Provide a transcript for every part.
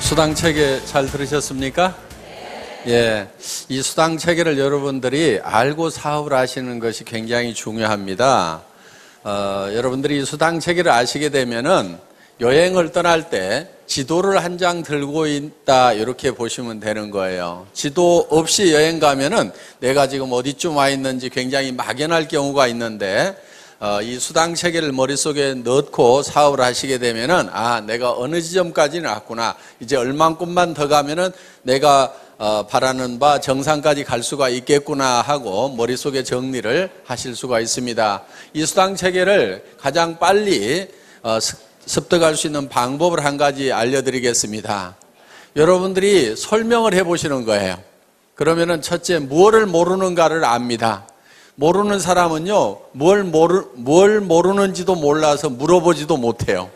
수당체계 잘 들으셨습니까? 예, 이 수당체계를 여러분들이 알고 사업을 하시는 것이 굉장히 중요합니다. 여러분들이 이 수당체계를 아시게 되면은 여행을 떠날 때 지도를 한 장 들고 있다 이렇게 보시면 되는 거예요. 지도 없이 여행 가면은 내가 지금 어디쯤 와 있는지 굉장히 막연할 경우가 있는데 이 수당체계를 머릿속에 넣고 사업을 하시게 되면은 내가 어느 지점까지는 왔구나, 이제 얼만큼만 더 가면은 내가 바라는 바 정상까지 갈 수가 있겠구나 하고 머릿속에 정리를 하실 수가 있습니다. 이 수당체계를 가장 빨리 습득할 수 있는 방법을 한 가지 알려드리겠습니다. 여러분들이 설명을 해보시는 거예요. 그러면은 첫째, 무엇을 모르는가를 압니다. 모르는 사람은요, 뭘 모르는지도 몰라서 물어보지도 못해요.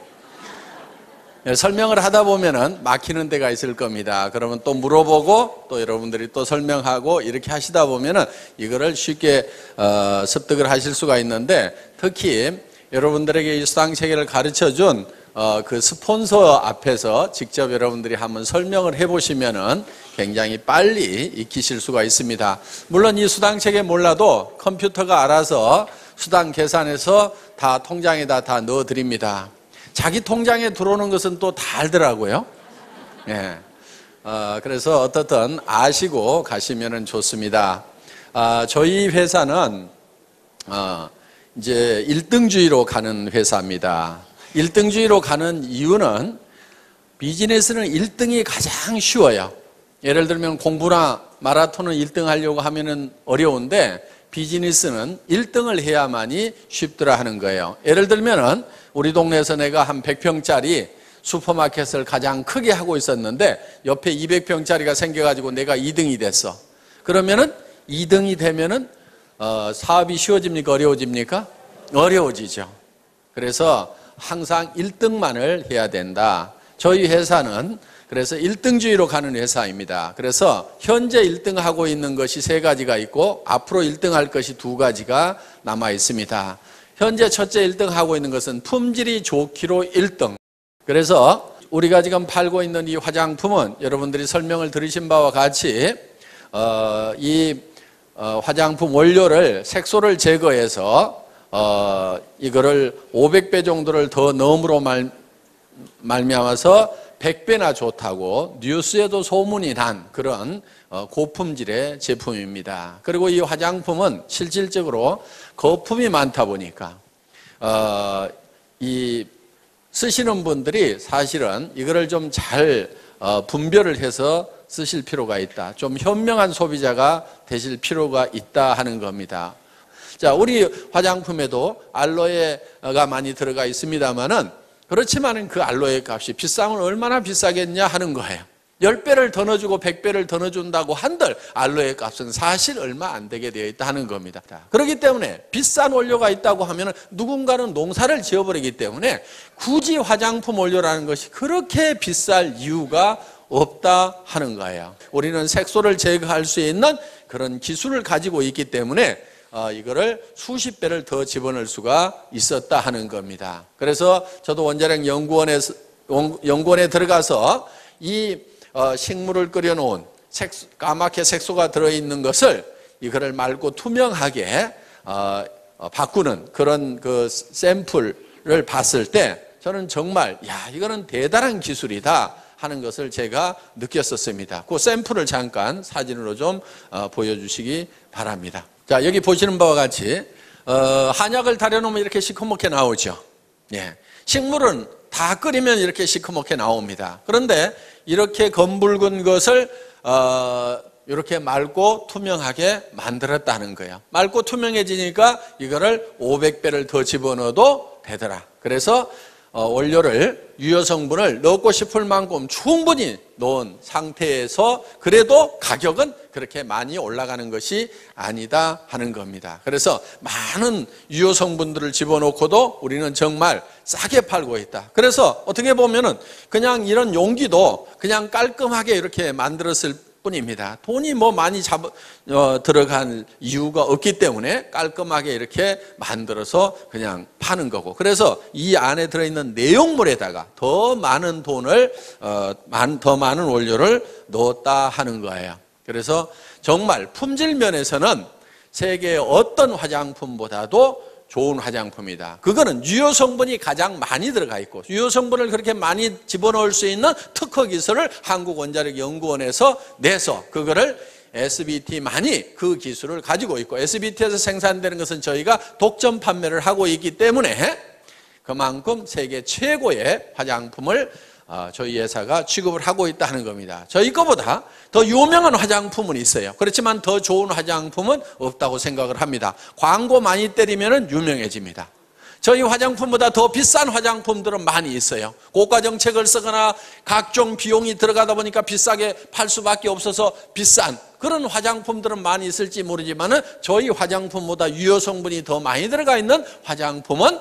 설명을 하다 보면은 막히는 데가 있을 겁니다. 그러면 또 물어보고 또 여러분들이 또 설명하고 이렇게 하시다 보면은 이거를 쉽게 습득을 하실 수가 있는데, 특히 여러분들에게 이 수당체계를 가르쳐 준 그 스폰서 앞에서 직접 여러분들이 한번 설명을 해보시면은 굉장히 빨리 익히실 수가 있습니다. 물론 이 수당체계 몰라도 컴퓨터가 알아서 수당 계산해서 다 통장에다 다 넣어드립니다. 자기 통장에 들어오는 것은 또 다 알더라고요. 예. 그래서 어떻든 아시고 가시면은 좋습니다. 저희 회사는 이제 1등주의로 가는 회사입니다. 1등주의로 가는 이유는 비즈니스는 1등이 가장 쉬워요. 예를 들면 공부나 마라톤은 1등 하려고 하면은 어려운데 비즈니스는 1등을 해야만이 쉽더라 하는 거예요. 예를 들면은 우리 동네에서 내가 한 100평짜리 슈퍼마켓을 가장 크게 하고 있었는데 옆에 200평짜리가 생겨가지고 내가 2등이 됐어. 그러면은 2등이 되면은 사업이 쉬워집니까? 어려워집니까? 어려워지죠. 그래서 항상 1등만을 해야 된다. 저희 회사는 그래서 1등주의로 가는 회사입니다. 그래서 현재 1등하고 있는 것이 3가지가 있고 앞으로 1등할 것이 2가지가 남아 있습니다. 현재 첫째 1등하고 있는 것은 품질이 좋기로 1등. 그래서 우리가 지금 팔고 있는 이 화장품은 여러분들이 설명을 들으신 바와 같이 이 화장품 원료를 색소를 제거해서 이거를 500배 정도를 더 넣음으로 말미암아서 100배나 좋다고 뉴스에도 소문이 난 그런 고품질의 제품입니다. 그리고 이 화장품은 실질적으로 거품이 많다 보니까 이 쓰시는 분들이 사실은 이거를 좀 잘 분별을 해서 쓰실 필요가 있다. 좀 현명한 소비자가 되실 필요가 있다 하는 겁니다. 자, 우리 화장품에도 알로에가 많이 들어가 있습니다만은 그렇지만은 그 알로에 값이 비싸면 얼마나 비싸겠냐 하는 거예요. 10배를 더 넣어주고 100배를 더 넣어준다고 한들 알로에 값은 사실 얼마 안 되게 되어 있다 하는 겁니다. 그렇기 때문에 비싼 원료가 있다고 하면 누군가는 농사를 지어버리기 때문에 굳이 화장품 원료라는 것이 그렇게 비쌀 이유가 없다 하는 거예요. 우리는 색소를 제거할 수 있는 그런 기술을 가지고 있기 때문에 이거를 수십 배를 더 집어넣을 수가 있었다 하는 겁니다. 그래서 저도 원자력 연구원에 들어가서 이 식물을 끓여놓은 까맣게 색소가 들어있는 것을 이거를 맑고 투명하게 바꾸는 그런 그 샘플을 봤을 때 저는 정말 이거는 대단한 기술이다 하는 것을 제가 느꼈었습니다. 그 샘플을 잠깐 사진으로 좀 보여주시기 바랍니다. 자, 여기 보시는 바와 같이 한약을 달여놓으면 이렇게 시커멓게 나오죠. 예. 식물은 다 끓이면 이렇게 시커멓게 나옵니다. 그런데 이렇게 검붉은 것을 이렇게 맑고 투명하게 만들었다는 거예요. 맑고 투명해지니까 이거를 500배를 더 집어넣어도 되더라. 그래서 원료를 유효 성분을 넣고 싶을 만큼 충분히 넣은 상태에서 그래도 가격은 그렇게 많이 올라가는 것이 아니다 하는 겁니다. 그래서 많은 유효 성분들을 집어넣고도 우리는 정말 싸게 팔고 있다. 그래서 어떻게 보면은 그냥 이런 용기도 그냥 깔끔하게 이렇게 만들었을 뿐입니다. 돈이 뭐 많이 들어간 이유가 없기 때문에 깔끔하게 이렇게 만들어서 그냥 파는 거고, 그래서 이 안에 들어있는 내용물에다가 더 많은 돈을 더 많은 원료를 넣었다 하는 거예요. 그래서 정말 품질 면에서는 세계의 어떤 화장품보다도 좋은 화장품이다. 그거는 유효 성분이 가장 많이 들어가 있고, 유효 성분을 그렇게 많이 집어넣을 수 있는 특허 기술을 한국원자력연구원에서 내서 그거를 SBT만이 그 기술을 가지고 있고, SBT에서 생산되는 것은 저희가 독점 판매를 하고 있기 때문에 그만큼 세계 최고의 화장품을 저희 회사가 취급을 하고 있다는 겁니다. 저희 거보다 더 유명한 화장품은 있어요. 그렇지만 더 좋은 화장품은 없다고 생각을 합니다. 광고 많이 때리면 유명해집니다. 저희 화장품보다 더 비싼 화장품들은 많이 있어요. 고가 정책을 쓰거나 각종 비용이 들어가다 보니까 비싸게 팔 수밖에 없어서 비싼 그런 화장품들은 많이 있을지 모르지만 저희 화장품보다 유효 성분이 더 많이 들어가 있는 화장품은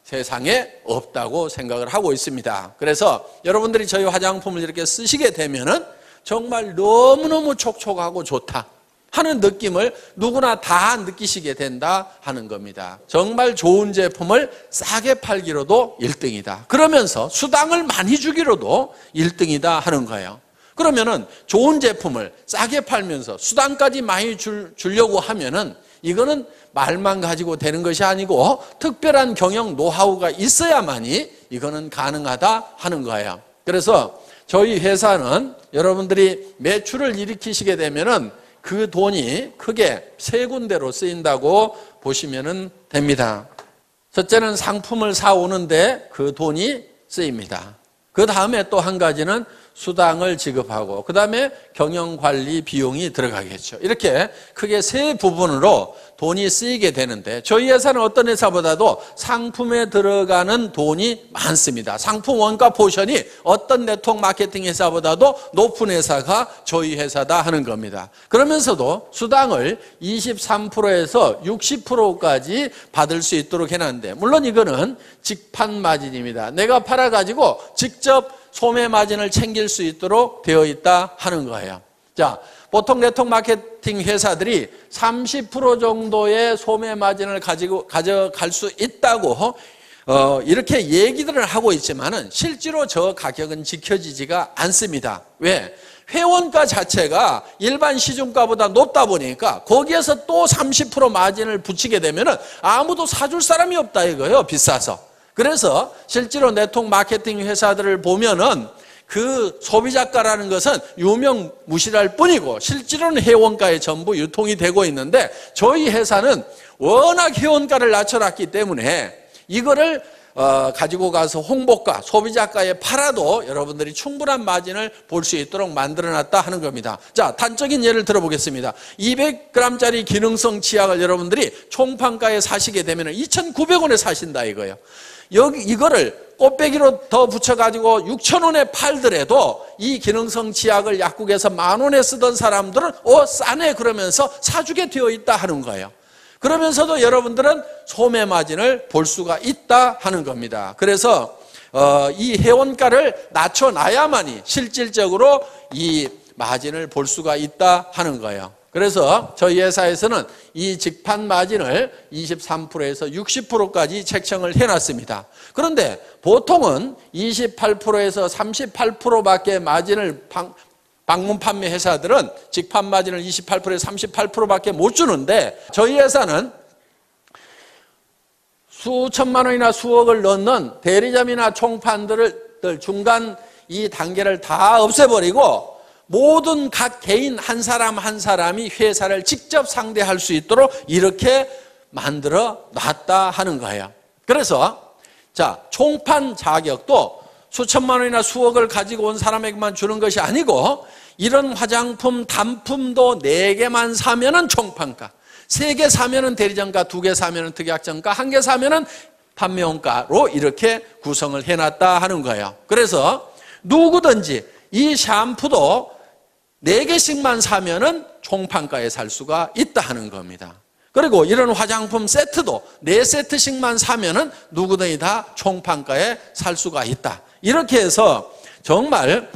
세상에 없다고 생각을 하고 있습니다. 그래서 여러분들이 저희 화장품을 이렇게 쓰시게 되면은 정말 너무너무 촉촉하고 좋다 하는 느낌을 누구나 다 느끼시게 된다 하는 겁니다. 정말 좋은 제품을 싸게 팔기로도 1등이다. 그러면서 수당을 많이 주기로도 1등이다 하는 거예요. 그러면은 좋은 제품을 싸게 팔면서 수당까지 많이 주려고 하면은 이거는 말만 가지고 되는 것이 아니고 특별한 경영 노하우가 있어야만이 이거는 가능하다 하는 거예요. 그래서 저희 회사는 여러분들이 매출을 일으키시게 되면은 그 돈이 크게 세 군데로 쓰인다고 보시면 됩니다. 첫째는 상품을 사오는데 그 돈이 쓰입니다. 그 다음에 또 한 가지는 수당을 지급하고, 그 다음에 경영관리 비용이 들어가겠죠. 이렇게 크게 세 부분으로 돈이 쓰이게 되는데, 저희 회사는 어떤 회사보다도 상품에 들어가는 돈이 많습니다. 상품 원가 포션이 어떤 네트워크 마케팅 회사보다도 높은 회사가 저희 회사다 하는 겁니다. 그러면서도 수당을 23%에서 60%까지 받을 수 있도록 해놨는데, 물론 이거는 직판 마진입니다. 내가 팔아가지고 직접 소매 마진을 챙길 수 있도록 되어 있다 하는 거예요. 자, 보통 네트워크 마케팅 회사들이 30% 정도의 소매 마진을 가져갈 수 있다고 이렇게 얘기들을 하고 있지만은 실제로 저 가격은 지켜지지가 않습니다. 왜? 회원가 자체가 일반 시중가보다 높다 보니까 거기에서 또 30% 마진을 붙이게 되면은 아무도 사줄 사람이 없다 이거예요. 비싸서. 그래서 실제로 네트워크 마케팅 회사들을 보면은 그 소비자가라는 것은 유명무실할 뿐이고 실제로는 회원가에 전부 유통이 되고 있는데, 저희 회사는 워낙 회원가를 낮춰놨기 때문에 이거를 가지고 가서 홍보가, 소비자가에 팔아도 여러분들이 충분한 마진을 볼 수 있도록 만들어놨다 하는 겁니다. 자, 단적인 예를 들어보겠습니다. 200g짜리 기능성 치약을 여러분들이 총판가에 사시게 되면 2,900원에 사신다 이거예요. 이거를 꽃배기로 더 붙여가지고 6,000원에 팔더라도 이 기능성 치약을 약국에서 10,000원에 쓰던 사람들은 싸네 그러면서 사주게 되어 있다 하는 거예요. 그러면서도 여러분들은 소매 마진을 볼 수가 있다 하는 겁니다. 그래서 이 회원가를 낮춰놔야만이 실질적으로 이 마진을 볼 수가 있다 하는 거예요. 그래서 저희 회사에서는 이 직판 마진을 23%에서 60%까지 책정을 해놨습니다. 그런데 보통은 28%에서 38%밖에 마진을 방문 판매 회사들은 직판 마진을 28%에서 38%밖에 못 주는데, 저희 회사는 수천만 원이나 수억을 넣는 대리점이나 총판들을 중간 이 단계를 다 없애버리고 모든 각 개인 한 사람 한 사람이 회사를 직접 상대할 수 있도록 이렇게 만들어 놨다 하는 거예요. 그래서 자, 총판 자격도 수천만 원이나 수억을 가지고 온 사람에게만 주는 것이 아니고, 이런 화장품 단품도 4개만 사면은 총판가, 3개 사면은 대리점가, 2개 사면은 특약점가, 1개 사면은 판매원가로 이렇게 구성을 해놨다 하는 거예요. 그래서 누구든지 이 샴푸도 4개씩만 사면은 총판가에 살 수가 있다 하는 겁니다. 그리고 이런 화장품 세트도 4세트씩만 사면은 누구든지 다 총판가에 살 수가 있다. 이렇게 해서 정말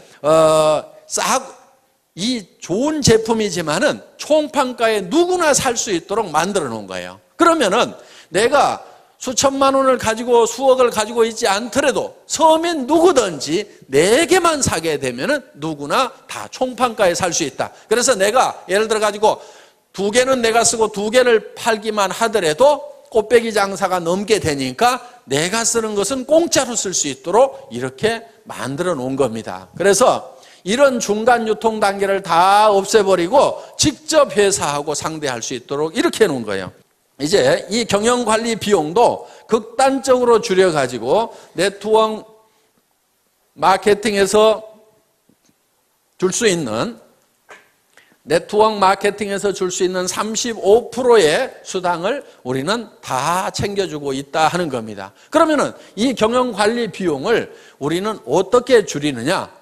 이 좋은 제품이지만은 총판가에 누구나 살 수 있도록 만들어 놓은 거예요. 그러면은 내가 수천만 원을 가지고 수억을 가지고 있지 않더라도 서민 누구든지 4개만 사게 되면은 누구나 다 총판가에 살 수 있다. 그래서 내가 예를 들어 가지고 2개는 내가 쓰고 2개를 팔기만 하더라도 꽃배기 장사가 넘게 되니까 내가 쓰는 것은 공짜로 쓸 수 있도록 이렇게 만들어 놓은 겁니다. 그래서 이런 중간 유통 단계를 다 없애버리고 직접 회사하고 상대할 수 있도록 이렇게 해놓은 거예요. 이제 이 경영관리 비용도 극단적으로 줄여가지고 네트워크 마케팅에서 줄 수 있는 35%의 수당을 우리는 다 챙겨주고 있다 하는 겁니다. 그러면은 이 경영관리 비용을 우리는 어떻게 줄이느냐?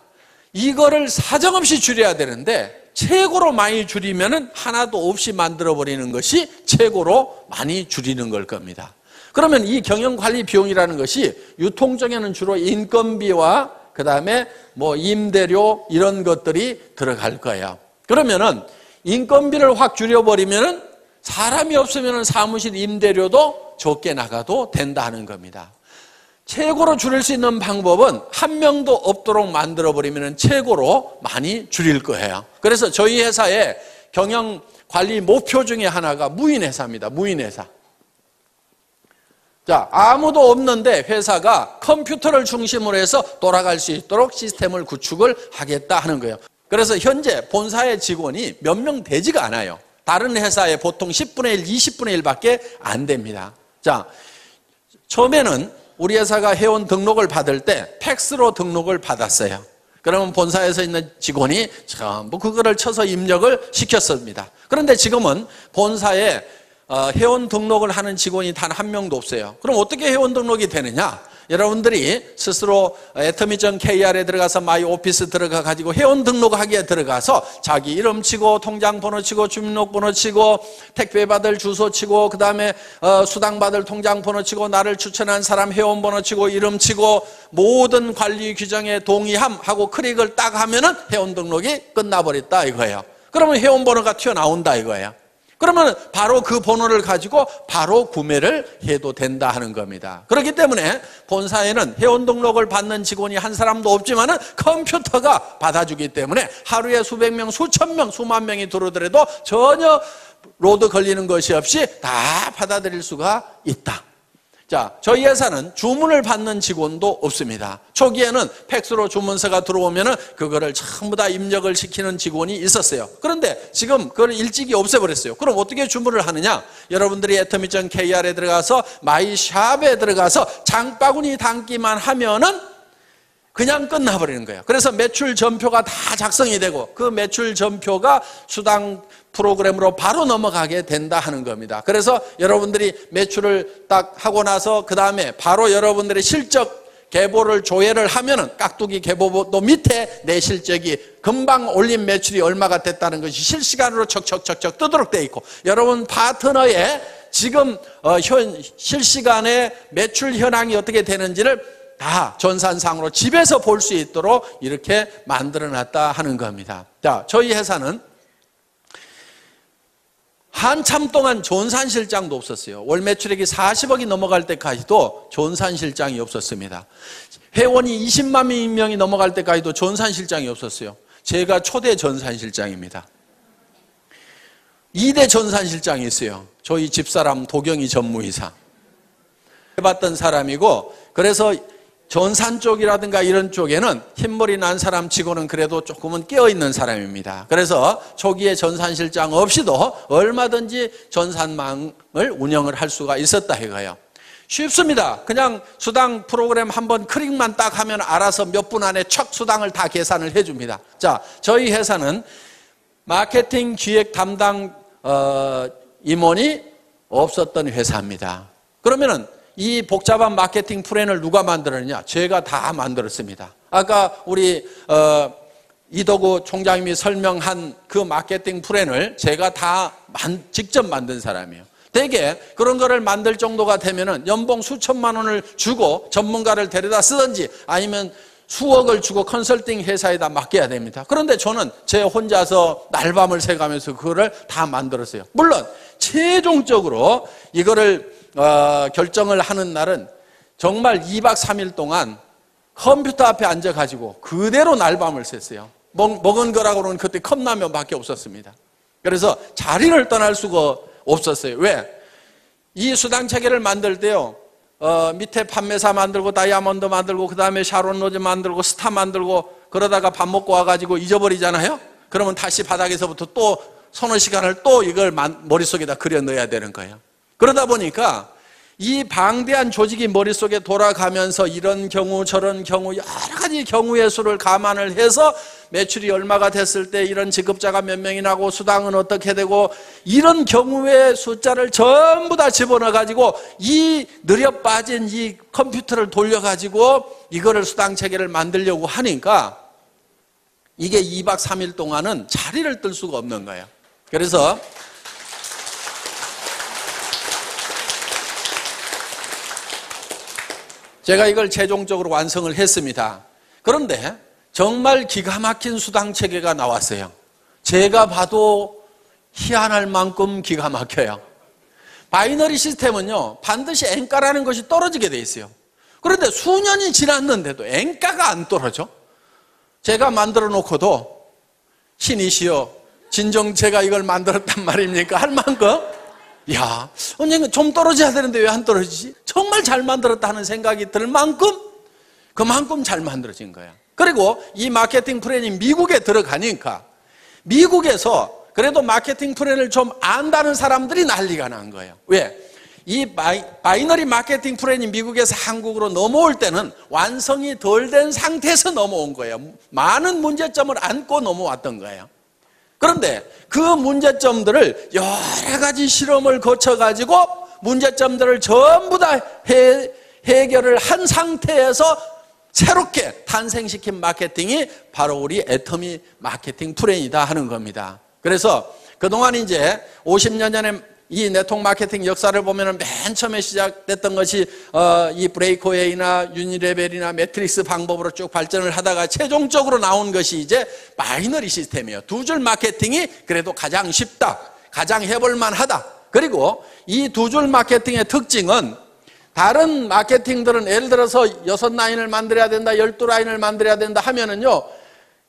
이거를 사정없이 줄여야 되는데 최고로 많이 줄이면은 하나도 없이 만들어버리는 것이 최고로 많이 줄이는 걸 겁니다. 그러면 이 경영관리 비용이라는 것이 유통적에는 주로 인건비와 그 다음에 뭐 임대료 이런 것들이 들어갈 거예요. 그러면은 인건비를 확 줄여버리면은 사람이 없으면은 사무실 임대료도 적게 나가도 된다는 겁니다. 최고로 줄일 수 있는 방법은 한 명도 없도록 만들어버리면 최고로 많이 줄일 거예요. 그래서 저희 회사의 경영관리 목표 중에 하나가 무인회사입니다. 무인회사. 자, 아무도 없는데 회사가 컴퓨터를 중심으로 해서 돌아갈 수 있도록 시스템을 구축을 하겠다 하는 거예요. 그래서 현재 본사의 직원이 몇 명 되지가 않아요. 다른 회사에 보통 10분의 1, 20분의 1밖에 안 됩니다. 자, 처음에는 우리 회사가 회원 등록을 받을 때 팩스로 등록을 받았어요. 그러면 본사에서 있는 직원이 전부 그거를 쳐서 입력을 시켰습니다. 그런데 지금은 본사에 회원 등록을 하는 직원이 단 한 명도 없어요. 그럼 어떻게 회원 등록이 되느냐? 여러분들이 스스로 atomy.kr에 들어가서 마이 오피스 들어가 가지고 회원 등록하기에 들어가서 자기 이름 치고 통장번호 치고 주민등록번호 치고 택배 받을 주소 치고 그 다음에 수당 받을 통장번호 치고 나를 추천한 사람 회원번호 치고 이름 치고 모든 관리 규정에 동의함 하고 클릭을 딱 하면은 회원 등록이 끝나버렸다 이거예요. 그러면 회원번호가 튀어나온다 이거예요. 그러면 바로 그 번호를 가지고 바로 구매를 해도 된다 하는 겁니다. 그렇기 때문에 본사에는 회원 등록을 받는 직원이 한 사람도 없지만은 컴퓨터가 받아주기 때문에 하루에 수백 명, 수천 명, 수만 명이 들어오더라도 전혀 로드 걸리는 것이 없이 다 받아들일 수가 있다. 자, 저희 회사는 주문을 받는 직원도 없습니다. 초기에는 팩스로 주문서가 들어오면은 그거를 전부 다 입력을 시키는 직원이 있었어요. 그런데 지금 그걸 일찍이 없애버렸어요. 그럼 어떻게 주문을 하느냐? 여러분들이 atomy.kr에 들어가서 마이샵에 들어가서 장바구니 담기만 하면은 그냥 끝나버리는 거예요. 그래서 매출 전표가 다 작성이 되고 그 매출 전표가 수당 프로그램으로 바로 넘어가게 된다 하는 겁니다. 그래서 여러분들이 매출을 딱 하고 나서 그 다음에 바로 여러분들의 실적 계보를 조회를 하면은 깍두기 계보도 밑에 내 실적이 금방 올린 매출이 얼마가 됐다는 것이 실시간으로 척척척척 뜨도록 돼 있고 여러분 파트너의 지금 실시간에 매출 현황이 어떻게 되는지를 다 전산상으로 집에서 볼 수 있도록 이렇게 만들어 놨다 하는 겁니다. 자, 저희 회사는 한참 동안 전산실장도 없었어요. 월 매출액이 40억이 넘어갈 때까지도 전산실장이 없었습니다. 회원이 20만 명이 넘어갈 때까지도 전산실장이 없었어요. 제가 초대 전산실장입니다. 2대 전산실장이 있어요. 저희 집사람 도경이 전무이사 해봤던 사람이고 그래서 전산 쪽이라든가 이런 쪽에는 흰머리 난 사람 치고는 그래도 조금은 깨어있는 사람입니다. 그래서 초기에 전산실장 없이도 얼마든지 전산망을 운영을 할 수가 있었다 이거예요. 쉽습니다. 그냥 수당 프로그램 한번 클릭만 딱 하면 알아서 몇 분 안에 척 수당을 다 계산을 해줍니다. 자, 저희 회사는 마케팅 기획 담당 임원이 없었던 회사입니다. 그러면은 이 복잡한 마케팅 플랜을 누가 만들었느냐? 제가 다 만들었습니다. 아까 우리 이덕우 총장님이 설명한 그 마케팅 플랜을 제가 다 직접 만든 사람이에요. 대개 그런 거를 만들 정도가 되면은 연봉 수천만 원을 주고 전문가를 데려다 쓰든지 아니면 수억을 주고 컨설팅 회사에다 맡겨야 됩니다. 그런데 저는 제 혼자서 날밤을 새가면서 그거를 다 만들었어요. 물론 최종적으로 이거를 결정을 하는 날은 정말 2박 3일 동안 컴퓨터 앞에 앉아가지고 그대로 날밤을 샜어요. 먹은 거라고는 그때 컵라면밖에 없었습니다. 그래서 자리를 떠날 수가 없었어요. 왜? 이 수당 체계를 만들 때요, 밑에 판매사 만들고 다이아몬드 만들고 그 다음에 샤론 로즈 만들고 스타 만들고 그러다가 밥 먹고 와가지고 잊어버리잖아요. 그러면 다시 바닥에서부터 또 서너 시간을 또 이걸 머릿속에다 그려 넣어야 되는 거예요. 그러다 보니까 이 방대한 조직이 머릿속에 돌아가면서 이런 경우 저런 경우 여러 가지 경우의 수를 감안을 해서 매출이 얼마가 됐을 때 이런 지급자가 몇 명이 나고 수당은 어떻게 되고 이런 경우의 숫자를 전부 다 집어넣어 가지고 이 느려 빠진 이 컴퓨터를 돌려 가지고 이거를 수당 체계를 만들려고 하니까 이게 2박 3일 동안은 자리를 뜰 수가 없는 거예요. 그래서 제가 이걸 최종적으로 완성을 했습니다. 그런데 정말 기가 막힌 수당 체계가 나왔어요. 제가 봐도 희한할 만큼 기가 막혀요. 바이너리 시스템은요, 반드시 N가라는 것이 떨어지게 돼 있어요. 그런데 수년이 지났는데도 N가가 안 떨어져. 제가 만들어 놓고도 신이시여, 진정 제가 이걸 만들었단 말입니까? 할 만큼 야, 언젠가 좀 떨어져야 되는데 왜 안 떨어지지? 정말 잘 만들었다 하는 생각이 들 만큼 그만큼 잘 만들어진 거야. 그리고 이 마케팅 플랜이 미국에 들어가니까 미국에서 그래도 마케팅 플랜을 좀 안다는 사람들이 난리가 난 거예요. 왜? 이 바이너리 마케팅 플랜이 미국에서 한국으로 넘어올 때는 완성이 덜 된 상태에서 넘어온 거예요. 많은 문제점을 안고 넘어왔던 거예요. 그런데 그 문제점들을 여러 가지 실험을 거쳐가지고 문제점들을 전부 다 해결을 한 상태에서 새롭게 탄생시킨 마케팅이 바로 우리 애터미 마케팅 플랜이다 하는 겁니다. 그래서 그동안 이제 50년 전에 이 네트워크 마케팅 역사를 보면 맨 처음에 시작됐던 것이 이 브레이크웨이나 유니레벨이나 매트릭스 방법으로 쭉 발전을 하다가 최종적으로 나온 것이 이제 바이너리 시스템이에요. 두 줄 마케팅이 그래도 가장 쉽다, 가장 해볼만 하다. 그리고 이 두 줄 마케팅의 특징은 다른 마케팅들은 예를 들어서 6라인을 만들어야 된다, 12라인을 만들어야 된다 하면은요,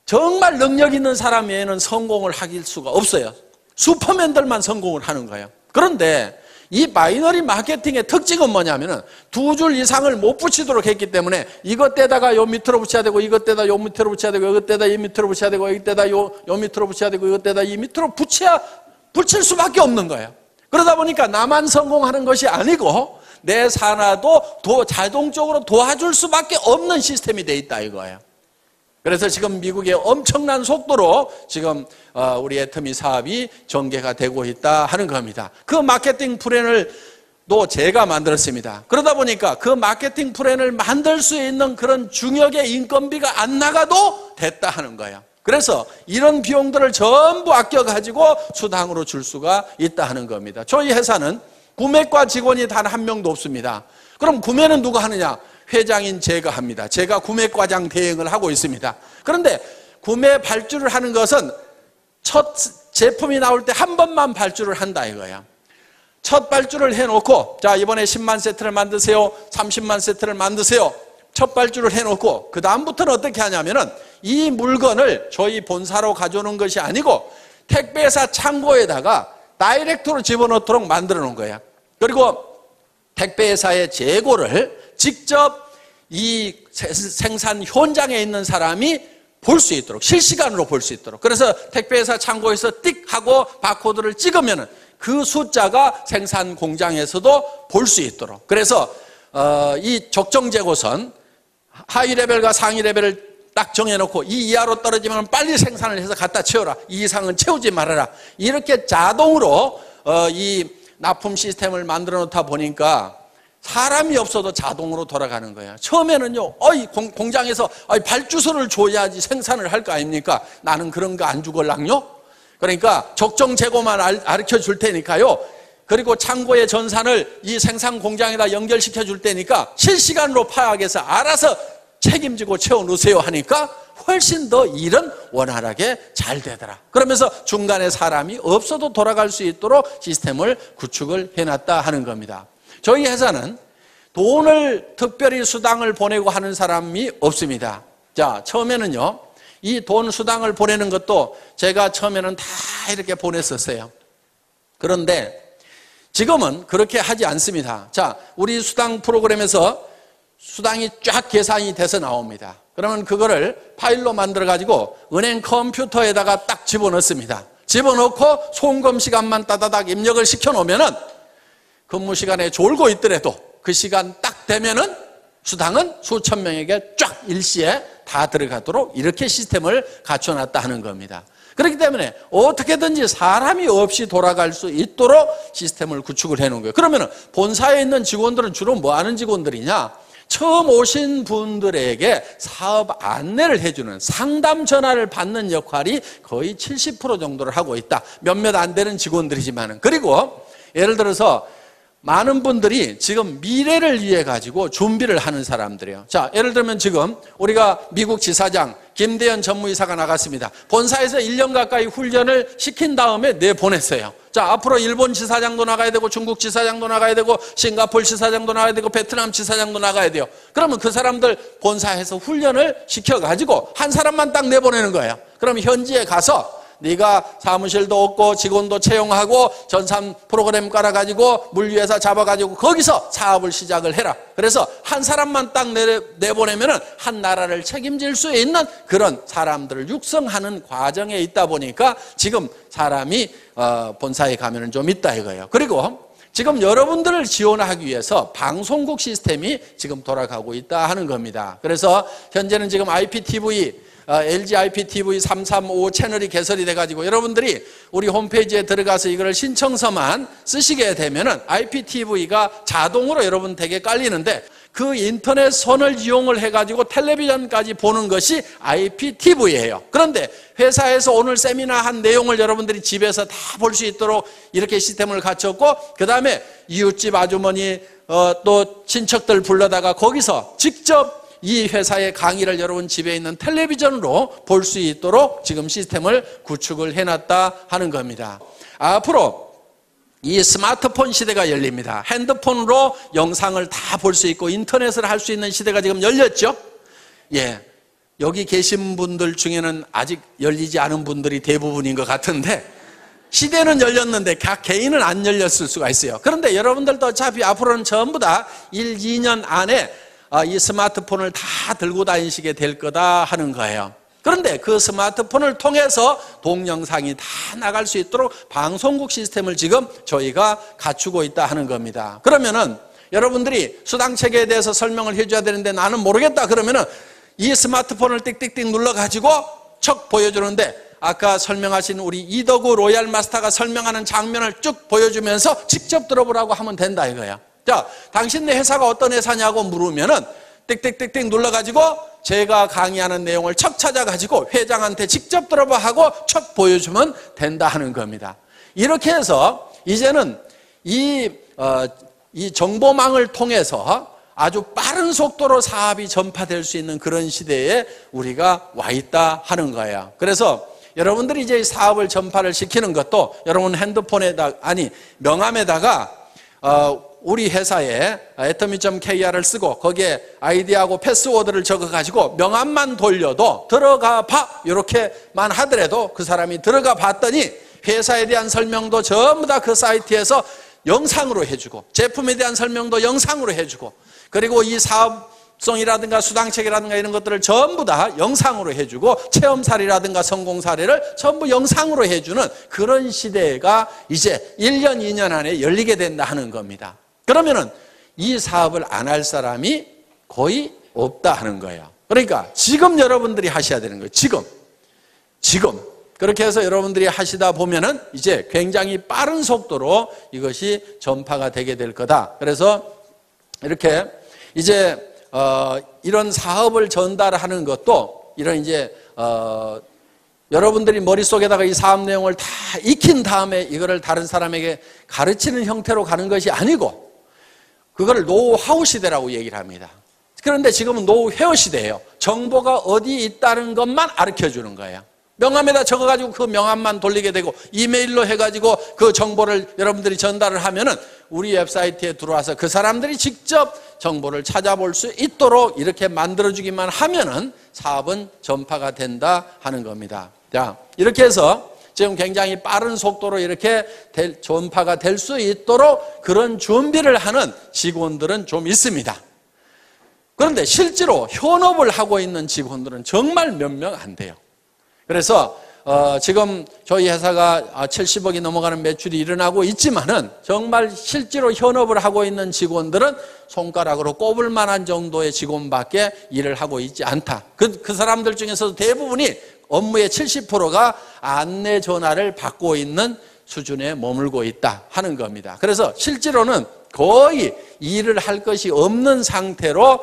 정말 능력 있는 사람 외에는 성공을 하길 수가 없어요. 슈퍼맨들만 성공을 하는 거예요. 그런데 이 바이너리 마케팅의 특징은 뭐냐면은 두 줄 이상을 못 붙이도록 했기 때문에 이것 때다가 요 밑으로 붙여야 되고 이것 때다 요 밑으로 붙여야 되고 이것 때다 이 밑으로 붙여야 되고 이것 때다 요 밑으로 붙여야 되고 이것 때다 이 밑으로 붙일 수밖에 없는 거예요. 그러다 보니까 나만 성공하는 것이 아니고 내 산하도 자동적으로 도와줄 수밖에 없는 시스템이 돼 있다 이거예요. 그래서 지금 미국의 엄청난 속도로 지금 우리 애터미 사업이 전개가 되고 있다 하는 겁니다. 그 마케팅 플랜을 또 제가 만들었습니다. 그러다 보니까 그 마케팅 플랜을 만들 수 있는 그런 중역의 인건비가 안 나가도 됐다 하는 거예요. 그래서 이런 비용들을 전부 아껴가지고 수당으로 줄 수가 있다 하는 겁니다. 저희 회사는 구매과 직원이 단 한 명도 없습니다. 그럼 구매는 누가 하느냐? 회장인 제가 합니다. 제가 구매과장 대행을 하고 있습니다. 그런데 구매 발주를 하는 것은 첫 제품이 나올 때 한 번만 발주를 한다 이거야. 첫 발주를 해놓고 자 이번에 10만 세트를 만드세요, 30만 세트를 만드세요. 첫 발주를 해놓고 그 다음부터는 어떻게 하냐면은 이 물건을 저희 본사로 가져오는 것이 아니고 택배사 창고에다가 다이렉트로 집어넣도록 만들어 놓은 거야. 그리고 택배사의 재고를 직접 이 생산 현장에 있는 사람이 볼 수 있도록, 실시간으로 볼 수 있도록. 그래서 택배회사 창고에서 띡 하고 바코드를 찍으면 그 숫자가 생산 공장에서도 볼 수 있도록. 그래서 이 적정 재고선 하위 레벨과 상위 레벨을 딱 정해놓고 이 이하로 떨어지면 빨리 생산을 해서 갖다 채워라. 이 이상은 채우지 말아라. 이렇게 자동으로 이 납품 시스템을 만들어 놓다 보니까 사람이 없어도 자동으로 돌아가는 거야. 처음에는요, 공장에서 발주서를 줘야지 생산을 할 거 아닙니까? 나는 그런 거 안 주걸랑요? 그러니까 적정 재고만 가르쳐 줄 테니까요. 그리고 창고의 전산을 이 생산 공장에다 연결시켜 줄 테니까 실시간으로 파악해서 알아서 책임지고 채워놓으세요 하니까 훨씬 더 일은 원활하게 잘 되더라. 그러면서 중간에 사람이 없어도 돌아갈 수 있도록 시스템을 구축을 해놨다 하는 겁니다. 저희 회사는 돈을 특별히 수당을 보내고 하는 사람이 없습니다. 자, 처음에는요, 이 돈 수당을 보내는 것도 제가 처음에는 다 이렇게 보냈었어요. 그런데 지금은 그렇게 하지 않습니다. 자, 우리 수당 프로그램에서 수당이 쫙 계산이 돼서 나옵니다. 그러면 그거를 파일로 만들어가지고 은행 컴퓨터에다가 딱 집어넣습니다. 집어넣고 송금 시간만 따다닥 입력을 시켜놓으면은 근무 시간에 졸고 있더라도 그 시간 딱 되면은 수당은 수천 명에게 쫙 일시에 다 들어가도록 이렇게 시스템을 갖춰놨다 하는 겁니다. 그렇기 때문에 어떻게든지 사람이 없이 돌아갈 수 있도록 시스템을 구축을 해놓은 거예요. 그러면 본사에 있는 직원들은 주로 뭐 하는 직원들이냐? 처음 오신 분들에게 사업 안내를 해주는 상담 전화를 받는 역할이 거의 70% 정도를 하고 있다. 몇몇 안 되는 직원들이지만은. 그리고 예를 들어서 많은 분들이 지금 미래를 위해 가지고 준비를 하는 사람들이에요. 자, 예를 들면 지금 우리가 미국 지사장 김대현 전무이사가 나갔습니다. 본사에서 1년 가까이 훈련을 시킨 다음에 내보냈어요. 자, 앞으로 일본 지사장도 나가야 되고 중국 지사장도 나가야 되고 싱가포르 지사장도 나가야 되고 베트남 지사장도 나가야 돼요. 그러면 그 사람들 본사에서 훈련을 시켜가지고 한 사람만 딱 내보내는 거예요. 그럼 현지에 가서 네가 사무실도 없고 직원도 채용하고 전산 프로그램 깔아가지고 물류회사 잡아가지고 거기서 사업을 시작을 해라. 그래서 한 사람만 딱 내보내면은 한 나라를 책임질 수 있는 그런 사람들을 육성하는 과정에 있다 보니까 지금 사람이 본사에 가면은 좀 있다 이거예요. 그리고 지금 여러분들을 지원하기 위해서 방송국 시스템이 지금 돌아가고 있다 하는 겁니다. 그래서 현재는 지금 IPTV LG IPTV 335 채널이 개설이 돼가지고 여러분들이 우리 홈페이지에 들어가서 이거를 신청서만 쓰시게 되면은 IPTV가 자동으로 여러분 댁에 깔리는데 그 인터넷 선을 이용을 해가지고 텔레비전까지 보는 것이 IPTV예요. 그런데 회사에서 오늘 세미나 한 내용을 여러분들이 집에서 다 볼 수 있도록 이렇게 시스템을 갖췄고 그 다음에 이웃집 아주머니 또 친척들 불러다가 거기서 직접 이 회사의 강의를 여러분 집에 있는 텔레비전으로 볼 수 있도록 지금 시스템을 구축을 해놨다 하는 겁니다. 앞으로 이 스마트폰 시대가 열립니다. 핸드폰으로 영상을 다 볼 수 있고 인터넷을 할 수 있는 시대가 지금 열렸죠? 예. 여기 계신 분들 중에는 아직 열리지 않은 분들이 대부분인 것 같은데 시대는 열렸는데 각 개인은 안 열렸을 수가 있어요. 그런데 여러분들도 어차피 앞으로는 전부 다 1, 2년 안에 이 스마트폰을 다 들고 다니시게 될 거다 하는 거예요. 그런데 그 스마트폰을 통해서 동영상이 다 나갈 수 있도록 방송국 시스템을 지금 저희가 갖추고 있다 하는 겁니다. 그러면은 여러분들이 수당체계에 대해서 설명을 해줘야 되는데 나는 모르겠다 그러면은 이 스마트폰을 띡띡띡 눌러가지고 척 보여주는데 아까 설명하신 우리 이덕우 로얄 마스터가 설명하는 장면을 쭉 보여주면서 직접 들어보라고 하면 된다 이거예요. 자, 당신네 회사가 어떤 회사냐고 물으면은 띡띡띡띡 눌러가지고 제가 강의하는 내용을 척 찾아가지고 회장한테 직접 들어봐 하고 척 보여주면 된다 하는 겁니다. 이렇게 해서 이제는 이 정보망을 통해서 아주 빠른 속도로 사업이 전파될 수 있는 그런 시대에 우리가 와 있다 하는 거예요. 그래서 여러분들이 이제 사업을 전파를 시키는 것도 여러분 핸드폰에다 명함에다가 우리 회사에 atomy.kr을 쓰고 거기에 아이디하고 패스워드를 적어가지고 명함만 돌려도 들어가 봐 이렇게만 하더라도 그 사람이 들어가 봤더니 회사에 대한 설명도 전부 다 그 사이트에서 영상으로 해주고 제품에 대한 설명도 영상으로 해주고 그리고 이 사업성이라든가 수당책이라든가 이런 것들을 전부 다 영상으로 해주고 체험 사례라든가 성공 사례를 전부 영상으로 해주는 그런 시대가 이제 1년, 2년 안에 열리게 된다 하는 겁니다. 그러면은 이 사업을 안 할 사람이 거의 없다 하는 거예요. 그러니까 지금 여러분들이 하셔야 되는 거예요. 지금. 그렇게 해서 여러분들이 하시다 보면은 이제 굉장히 빠른 속도로 이것이 전파가 되게 될 거다. 그래서 이렇게 이제 이런 사업을 전달하는 것도 이런 이제 여러분들이 머릿속에다가 이 사업 내용을 다 익힌 다음에 이거를 다른 사람에게 가르치는 형태로 가는 것이 아니고 그거를 노하우 시대라고 얘기를 합니다. 그런데 지금은 노후 회화 시대예요. 정보가 어디 있다는 것만 가르쳐 주는 거예요. 명함에다 적어가지고 그 명함만 돌리게 되고 이메일로 해가지고 그 정보를 여러분들이 전달을 하면은 우리 웹사이트에 들어와서 그 사람들이 직접 정보를 찾아볼 수 있도록 이렇게 만들어주기만 하면은 사업은 전파가 된다 하는 겁니다. 자, 이렇게 해서 지금 굉장히 빠른 속도로 이렇게 전파가 될 수 있도록 그런 준비를 하는 직원들은 좀 있습니다. 그런데 실제로 현업을 하고 있는 직원들은 정말 몇 명 안 돼요. 그래서 지금 저희 회사가 70억이 넘어가는 매출이 일어나고 있지만은 정말 실제로 현업을 하고 있는 직원들은 손가락으로 꼽을 만한 정도의 직원밖에 일을 하고 있지 않다. 그 사람들 중에서도 대부분이 업무의 70%가 안내 전화를 받고 있는 수준에 머물고 있다 하는 겁니다. 그래서 실제로는 거의 일을 할 것이 없는 상태로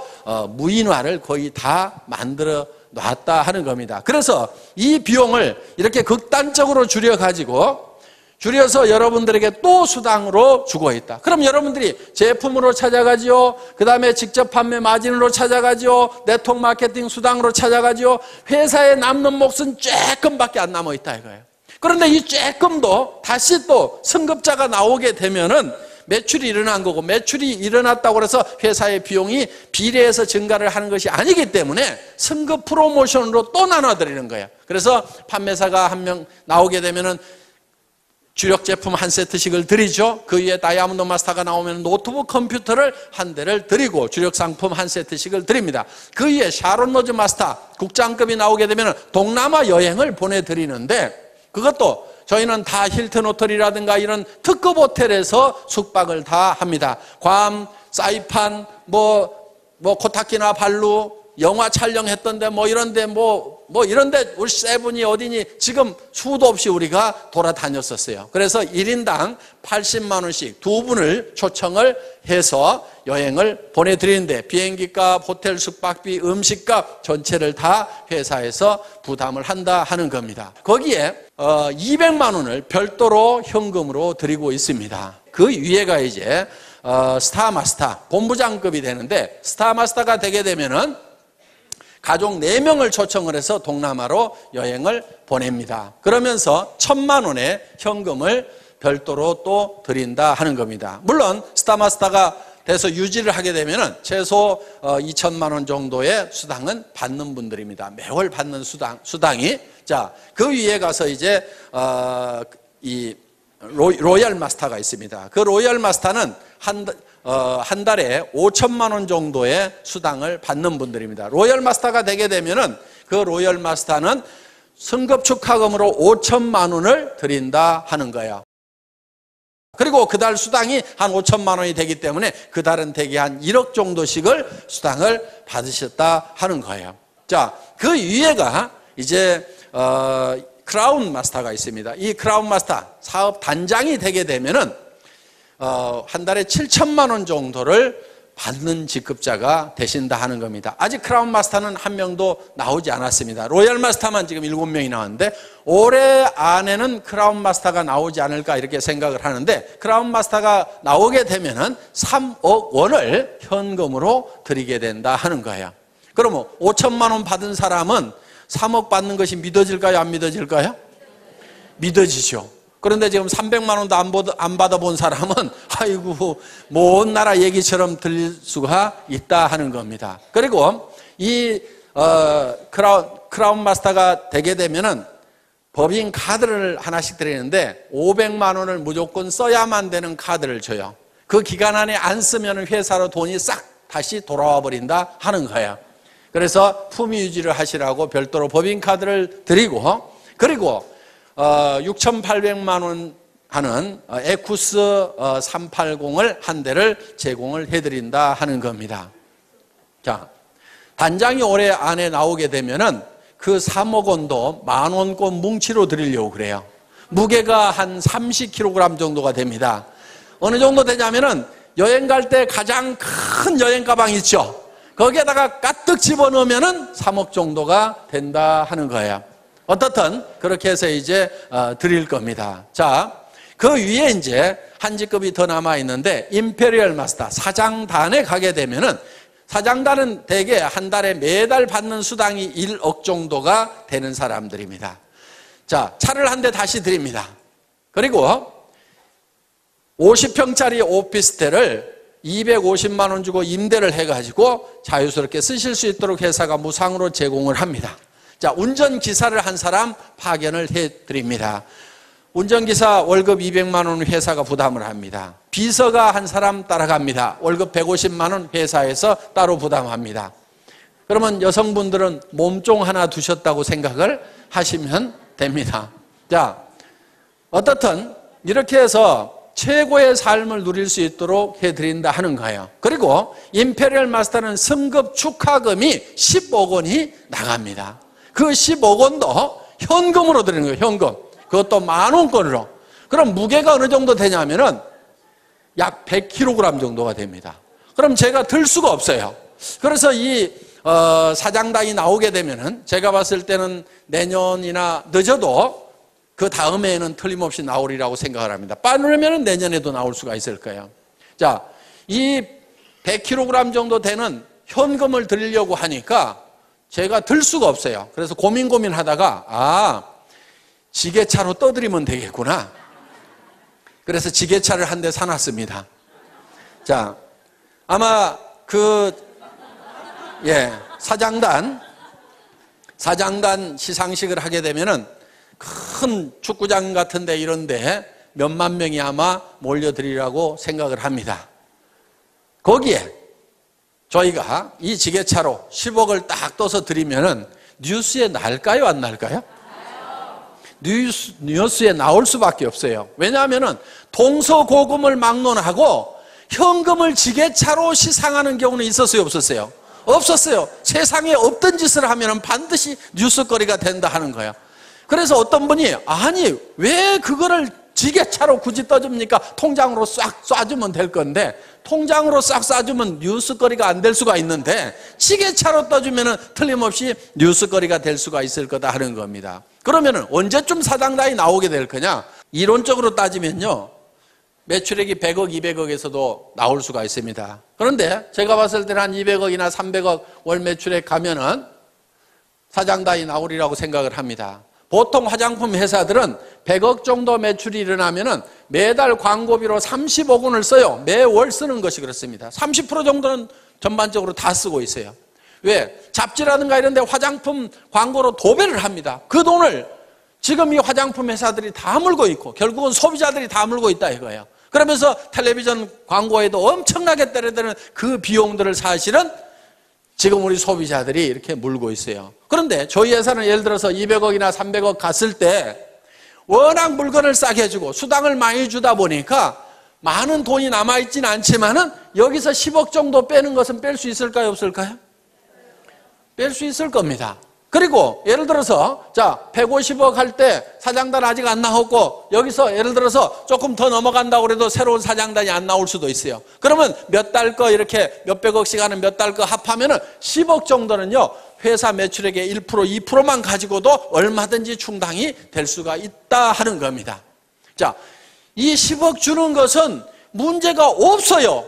무인화를 거의 다 만들어 놨다 하는 겁니다. 그래서 이 비용을 이렇게 극단적으로 줄여서 여러분들에게 또 수당으로 주고 있다. 그럼 여러분들이 제품으로 찾아가지요. 그 다음에 직접 판매 마진으로 찾아가지요. 네트워크 마케팅 수당으로 찾아가지요. 회사에 남는 몫은 조금밖에 안 남아 있다 이거예요. 그런데 이 조금도 다시 또 승급자가 나오게 되면은 매출이 일어난 거고, 매출이 일어났다고 해서 회사의 비용이 비례해서 증가를 하는 것이 아니기 때문에 승급 프로모션으로 또 나눠드리는 거예요. 그래서 판매사가 한 명 나오게 되면은 주력 제품 한 세트씩을 드리죠. 그 위에 다이아몬드 마스터가 나오면 노트북 컴퓨터를 한 대를 드리고 주력 상품 한 세트씩을 드립니다. 그 위에 샤론 로즈 마스터 국장급이 나오게 되면 동남아 여행을 보내드리는데, 그것도 저희는 다 힐튼 호텔이라든가 이런 특급 호텔에서 숙박을 다 합니다. 괌, 사이판, 코타키나 발루, 영화 촬영했던데 이런데 이런데 우리 세븐이 어디니 지금 수도 없이 우리가 돌아다녔었어요. 그래서 1인당 80만 원씩 두 분을 초청을 해서 여행을 보내드리는데 비행기값, 호텔 숙박비, 음식값 전체를 다 회사에서 부담을 한다 하는 겁니다. 거기에 200만 원을 별도로 현금으로 드리고 있습니다. 그 위에가 이제 스타마스터 본부장급이 되는데, 스타마스터가 되게 되면은 가족 4명을 초청을 해서 동남아로 여행을 보냅니다. 그러면서 1,000만 원의 현금을 별도로 또 드린다 하는 겁니다. 물론 스타마스터가 돼서 유지를 하게 되면은 최소 2,000만 원 정도의 수당은 받는 분들입니다. 매월 받는 수당이. 자, 그 위에 가서 이제 이 로얄 마스터가 있습니다. 그 로얄 마스터는 한 달에 5천만 원 정도의 수당을 받는 분들입니다. 로얄 마스터가 되게 되면은 그 로얄 마스터는 승급 축하금으로 5천만 원을 드린다 하는 거예요. 그리고 그달 수당이 한 5천만 원이 되기 때문에 그달은 대개 한 1억 정도씩을 수당을 받으셨다 하는 거예요. 자, 그 위에가 이제 크라운 마스터가 있습니다. 이 크라운 마스터 사업 단장이 되게 되면은 한 달에 7천만 원 정도를 받는 직급자가 되신다 하는 겁니다. 아직 크라운 마스터는 한 명도 나오지 않았습니다. 로얄 마스터만 지금 7명이 나왔는데 올해 안에는 크라운 마스터가 나오지 않을까 이렇게 생각을 하는데, 크라운 마스터가 나오게 되면은 3억 원을 현금으로 드리게 된다 하는 거예요. 그러면 5천만 원 받은 사람은 3억 받는 것이 믿어질까요? 안 믿어질까요? 믿어지죠. 그런데 지금 300만 원도 안 받아본 사람은 아이고 먼 나라 얘기처럼 들릴 수가 있다 하는 겁니다. 그리고 이 크라운 마스터가 되게 되면은 법인 카드를 하나씩 드리는데 500만 원을 무조건 써야만 되는 카드를 줘요. 그 기간 안에 안 쓰면 회사로 돈이 싹 다시 돌아와 버린다 하는 거예요. 그래서 품위 유지를 하시라고 별도로 법인 카드를 드리고, 그리고 6,800만 원 하는 에쿠스 380을 한 대를 제공을 해드린다 하는 겁니다. 자, 단장이 올해 안에 나오게 되면은 그 3억 원도 10,000원권 뭉치로 드리려고 그래요. 무게가 한 30kg 정도가 됩니다. 어느 정도 되냐면은 여행 갈 때 가장 큰 여행 가방 있죠? 거기에다가 가득 집어넣으면은 3억 정도가 된다 하는 거예요. 어떻든 그렇게 해서 이제 드릴 겁니다. 자, 그 위에 이제 한 직급이 더 남아 있는데 임페리얼 마스터 사장단에 가게 되면은 사장단은 대개 한 달에 매달 받는 수당이 1억 정도가 되는 사람들입니다. 자, 차를 한 대 다시 드립니다. 그리고 50평짜리 오피스텔을 250만 원 주고 임대를 해가지고 자유스럽게 쓰실 수 있도록 회사가 무상으로 제공을 합니다. 자, 운전기사를 한 사람 파견을 해드립니다. 운전기사 월급 200만 원 회사가 부담을 합니다. 비서가 한 사람 따라갑니다. 월급 150만 원 회사에서 따로 부담합니다. 그러면 여성분들은 몸종 하나 두셨다고 생각을 하시면 됩니다. 자, 어떻든 이렇게 해서 최고의 삶을 누릴 수 있도록 해드린다 하는 거예요. 그리고 임페리얼 마스터는 승급 축하금이 10억 원이 나갑니다. 그 10억 원도 현금으로 드리는 거예요. 현금. 그것도 10,000원권으로. 그럼 무게가 어느 정도 되냐면은 약 100kg 정도가 됩니다. 그럼 제가 들 수가 없어요. 그래서 이 사장단이 나오게 되면은 제가 봤을 때는 내년이나 늦어도 그 다음해에는 틀림없이 나오리라고 생각을 합니다. 빠르면 내년에도 나올 수가 있을 거예요. 자, 이 100kg 정도 되는 현금을 드리려고 하니까 제가 들 수가 없어요. 그래서 고민하다가 지게차로 떠드리면 되겠구나. 그래서 지게차를 한 대 사놨습니다. 자, 아마 사장단 시상식을 하게 되면은 큰 축구장 같은데 이런데 몇만 명이 아마 몰려들이라고 생각을 합니다. 거기에 저희가 이 지게차로 10억을 딱 떠서 드리면은 뉴스에 날까요, 안 날까요? 뉴스에 나올 수밖에 없어요. 왜냐하면은 동서고금을 막론하고 현금을 지게차로 시상하는 경우는 있었어요, 없었어요? 없었어요. 세상에 없던 짓을 하면은 반드시 뉴스거리가 된다 하는 거예요. 그래서 어떤 분이 아니 왜 그거를 지게차로 굳이 떠줍니까? 통장으로 싹 쏴주면 될 건데 통장으로 싹 쏴주면 뉴스거리가 안 될 수가 있는데 지게차로 떠주면 틀림없이 뉴스거리가 될 수가 있을 거다 하는 겁니다. 그러면 언제쯤 사장단이 나오게 될 거냐? 이론적으로 따지면요, 매출액이 100억, 200억에서도 나올 수가 있습니다. 그런데 제가 봤을 때는 한 200억이나 300억 월 매출액 가면은 사장단이 나오리라고 생각을 합니다. 보통 화장품 회사들은 100억 정도 매출이 일어나면은 매달 광고비로 30억 원을 써요. 매월 쓰는 것이 그렇습니다. 30% 정도는 전반적으로 다 쓰고 있어요. 왜? 잡지라든가 이런 데 화장품 광고로 도배를 합니다. 그 돈을 지금 이 화장품 회사들이 다 물고 있고 결국은 소비자들이 다 물고 있다 이거예요. 그러면서 텔레비전 광고에도 엄청나게 때려드는 그 비용들을 사실은 지금 우리 소비자들이 이렇게 물고 있어요. 그런데 저희 회사는 예를 들어서 200억이나 300억 갔을 때 워낙 물건을 싸게 주고 수당을 많이 주다 보니까 많은 돈이 남아있지는 않지만은 여기서 10억 정도 빼는 것은 뺄 수 있을까요, 없을까요? 뺄 수 있을 겁니다. 그리고 예를 들어서 자 150억 할 때 사장단 아직 안 나왔고 여기서 예를 들어서 조금 더 넘어간다고 해도 새로운 사장단이 안 나올 수도 있어요. 그러면 몇 달 거 이렇게 몇백억씩 하는 몇 달 거 합하면은 10억 정도는요 회사 매출액의 1%, 2%만 가지고도 얼마든지 충당이 될 수가 있다 하는 겁니다. 자, 이 10억 주는 것은 문제가 없어요.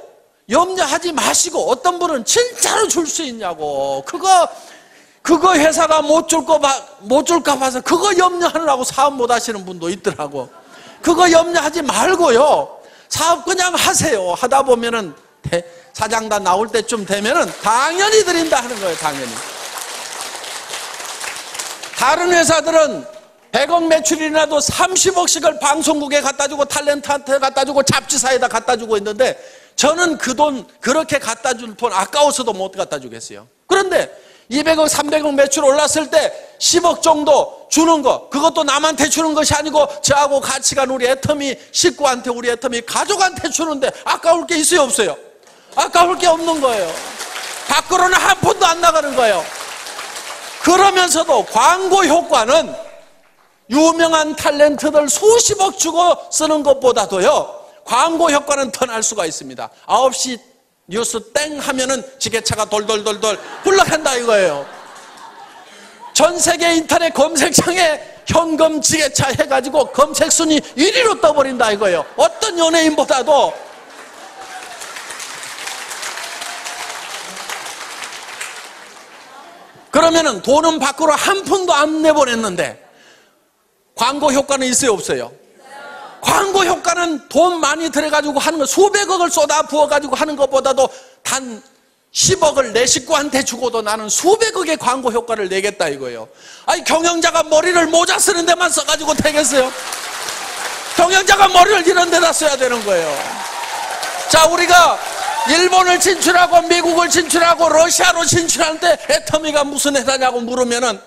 염려하지 마시고 어떤 분은 진짜로 줄 수 있냐고 그거 회사가 못 줄까 봐서 그거 염려하느라고 사업 못 하시는 분도 있더라고. 그거 염려하지 말고요. 사업 그냥 하세요. 하다 보면은 사장단 나올 때쯤 되면은 당연히 드린다 하는 거예요, 당연히. 다른 회사들은 100억 매출이 나도 30억씩을 방송국에 갖다 주고 탤런트한테 갖다 주고 잡지사에다 갖다 주고 있는데 저는 그 돈 그렇게 갖다 줄 돈 아까워서도 못 갖다 주겠어요. 그런데 200억, 300억 매출 올랐을 때 10억 정도 주는 거 그것도 남한테 주는 것이 아니고 저하고 같이 간 우리 애터미 식구한테 우리 애터미 가족한테 주는데 아까울 게 있어요, 없어요? 아까울 게 없는 거예요. 밖으로는 한 푼도 안 나가는 거예요. 그러면서도 광고 효과는 유명한 탤런트들 수십억 주고 쓰는 것보다도요 광고 효과는 더 날 수가 있습니다. 9시 뉴스 땡 하면은 지게차가 돌돌돌돌 굴러간다 이거예요. 전 세계 인터넷 검색창에 현금 지게차 해가지고 검색 순위 1위로 떠버린다 이거예요. 어떤 연예인보다도 그러면은 돈은 밖으로 한 푼도 안 내보냈는데 광고 효과는 있어요, 없어요? 광고 효과는 돈 많이 들여가지고 하는 거, 수백억을 쏟아 부어가지고 하는 것보다도 단 10억을 내 식구한테 주고도 나는 수백억의 광고 효과를 내겠다 이거예요. 아니, 경영자가 머리를 모자 쓰는 데만 써가지고 되겠어요? 경영자가 머리를 이런 데다 써야 되는 거예요. 자, 우리가 일본을 진출하고 미국을 진출하고 러시아로 진출하는데 애터미가 무슨 회사냐고 물으면은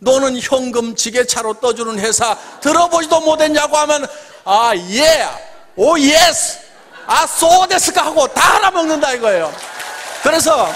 너는 현금 지게차로 떠주는 회사 들어보지도 못했냐고 하면 아, 예, 오, 예스, 아, 소데스까 하고 다 알아먹는다 이거예요. 그래서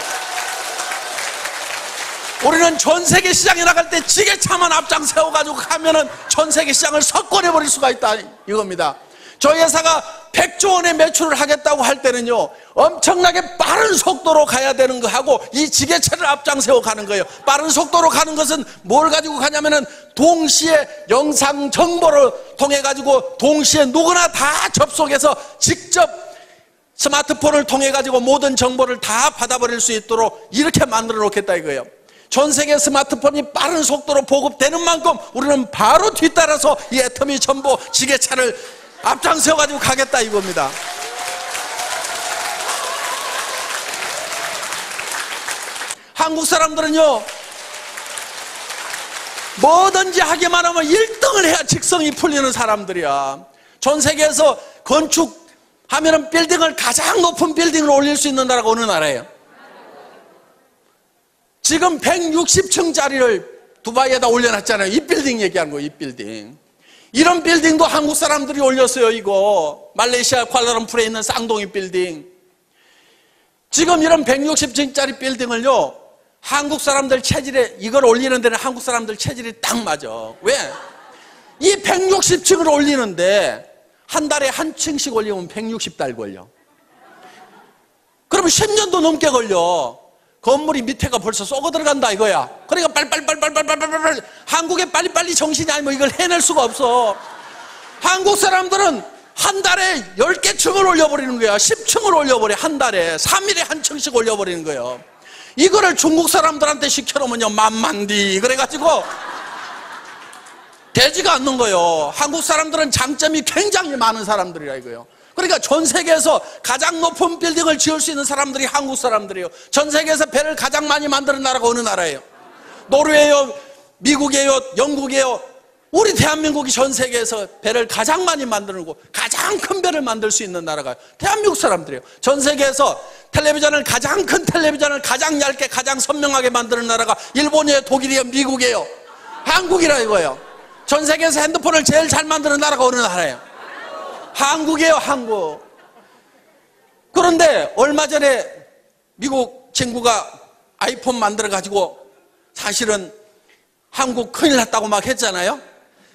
우리는 전 세계 시장에 나갈 때 지게차만 앞장 세워가지고 가면은 전 세계 시장을 석권해버릴 수가 있다 이겁니다. 저희 회사가 100조 원의 매출을 하겠다고 할 때는요, 엄청나게 빠른 속도로 가야 되는 거하고 이 지게차를 앞장 세워 가는 거예요. 빠른 속도로 가는 것은 뭘 가지고 가냐면은 동시에 영상 정보를 통해 가지고 동시에 누구나 다 접속해서 직접 스마트폰을 통해 가지고 모든 정보를 다 받아버릴 수 있도록 이렇게 만들어 놓겠다 이거예요. 전 세계 스마트폰이 빠른 속도로 보급되는 만큼 우리는 바로 뒤따라서 이 애터미 전보 지게차를 앞장서 가지고 가겠다 이겁니다. 한국 사람들은요, 뭐든지 하기만 하면 1등을 해야 직성이 풀리는 사람들이야. 전 세계에서 건축하면은 빌딩을 가장 높은 빌딩을 올릴 수 있는 나라가 어느 나라예요? 지금 160층짜리를 두바이에다 올려놨잖아요. 이 빌딩 얘기하는 거예요, 이 빌딩. 이런 빌딩도 한국 사람들이 올렸어요, 이거. 말레이시아 쿠알라룸푸르에 있는 쌍둥이 빌딩. 지금 이런 160층짜리 빌딩을요, 한국 사람들 체질에, 이걸 올리는 데는 한국 사람들 체질이 딱 맞아. 왜? 이 160층을 올리는데 한 달에 한 층씩 올리면 160달 걸려. 그러면 10년도 넘게 걸려. 건물이 밑에가 벌써 썩어 들어간다 이거야. 그러니까 빨리 한국에 빨리빨리 정신이 아니면 이걸 해낼 수가 없어. 한국 사람들은 한 달에 10개 층을 올려버리는 거야. 10층을 올려버려. 한 달에 3일에 한 층씩 올려버리는 거예요. 이거를 중국 사람들한테 시켜놓으면요, 만만디 그래가지고 되지가 않는 거예요. 한국 사람들은 장점이 굉장히 많은 사람들이라 이거예요. 그러니까 전 세계에서 가장 높은 빌딩을 지을 수 있는 사람들이 한국 사람들이에요. 전 세계에서 배를 가장 많이 만드는 나라가 어느 나라예요? 노르웨이요, 미국이에요, 영국이에요. 우리 대한민국이 전 세계에서 배를 가장 많이 만드는 곳, 가장 큰 배를 만들 수 있는 나라가 대한민국 사람들이에요. 전 세계에서 텔레비전을, 가장 큰 텔레비전을 가장 얇게 가장 선명하게 만드는 나라가 일본이에요, 독일이에요, 미국이에요, 한국이라 이거예요. 전 세계에서 핸드폰을 제일 잘 만드는 나라가 어느 나라예요? 한국이에요, 한국. 그런데 얼마 전에 미국 친구가 아이폰 만들어 가지고 사실은 한국 큰일 났다고 막 했잖아요.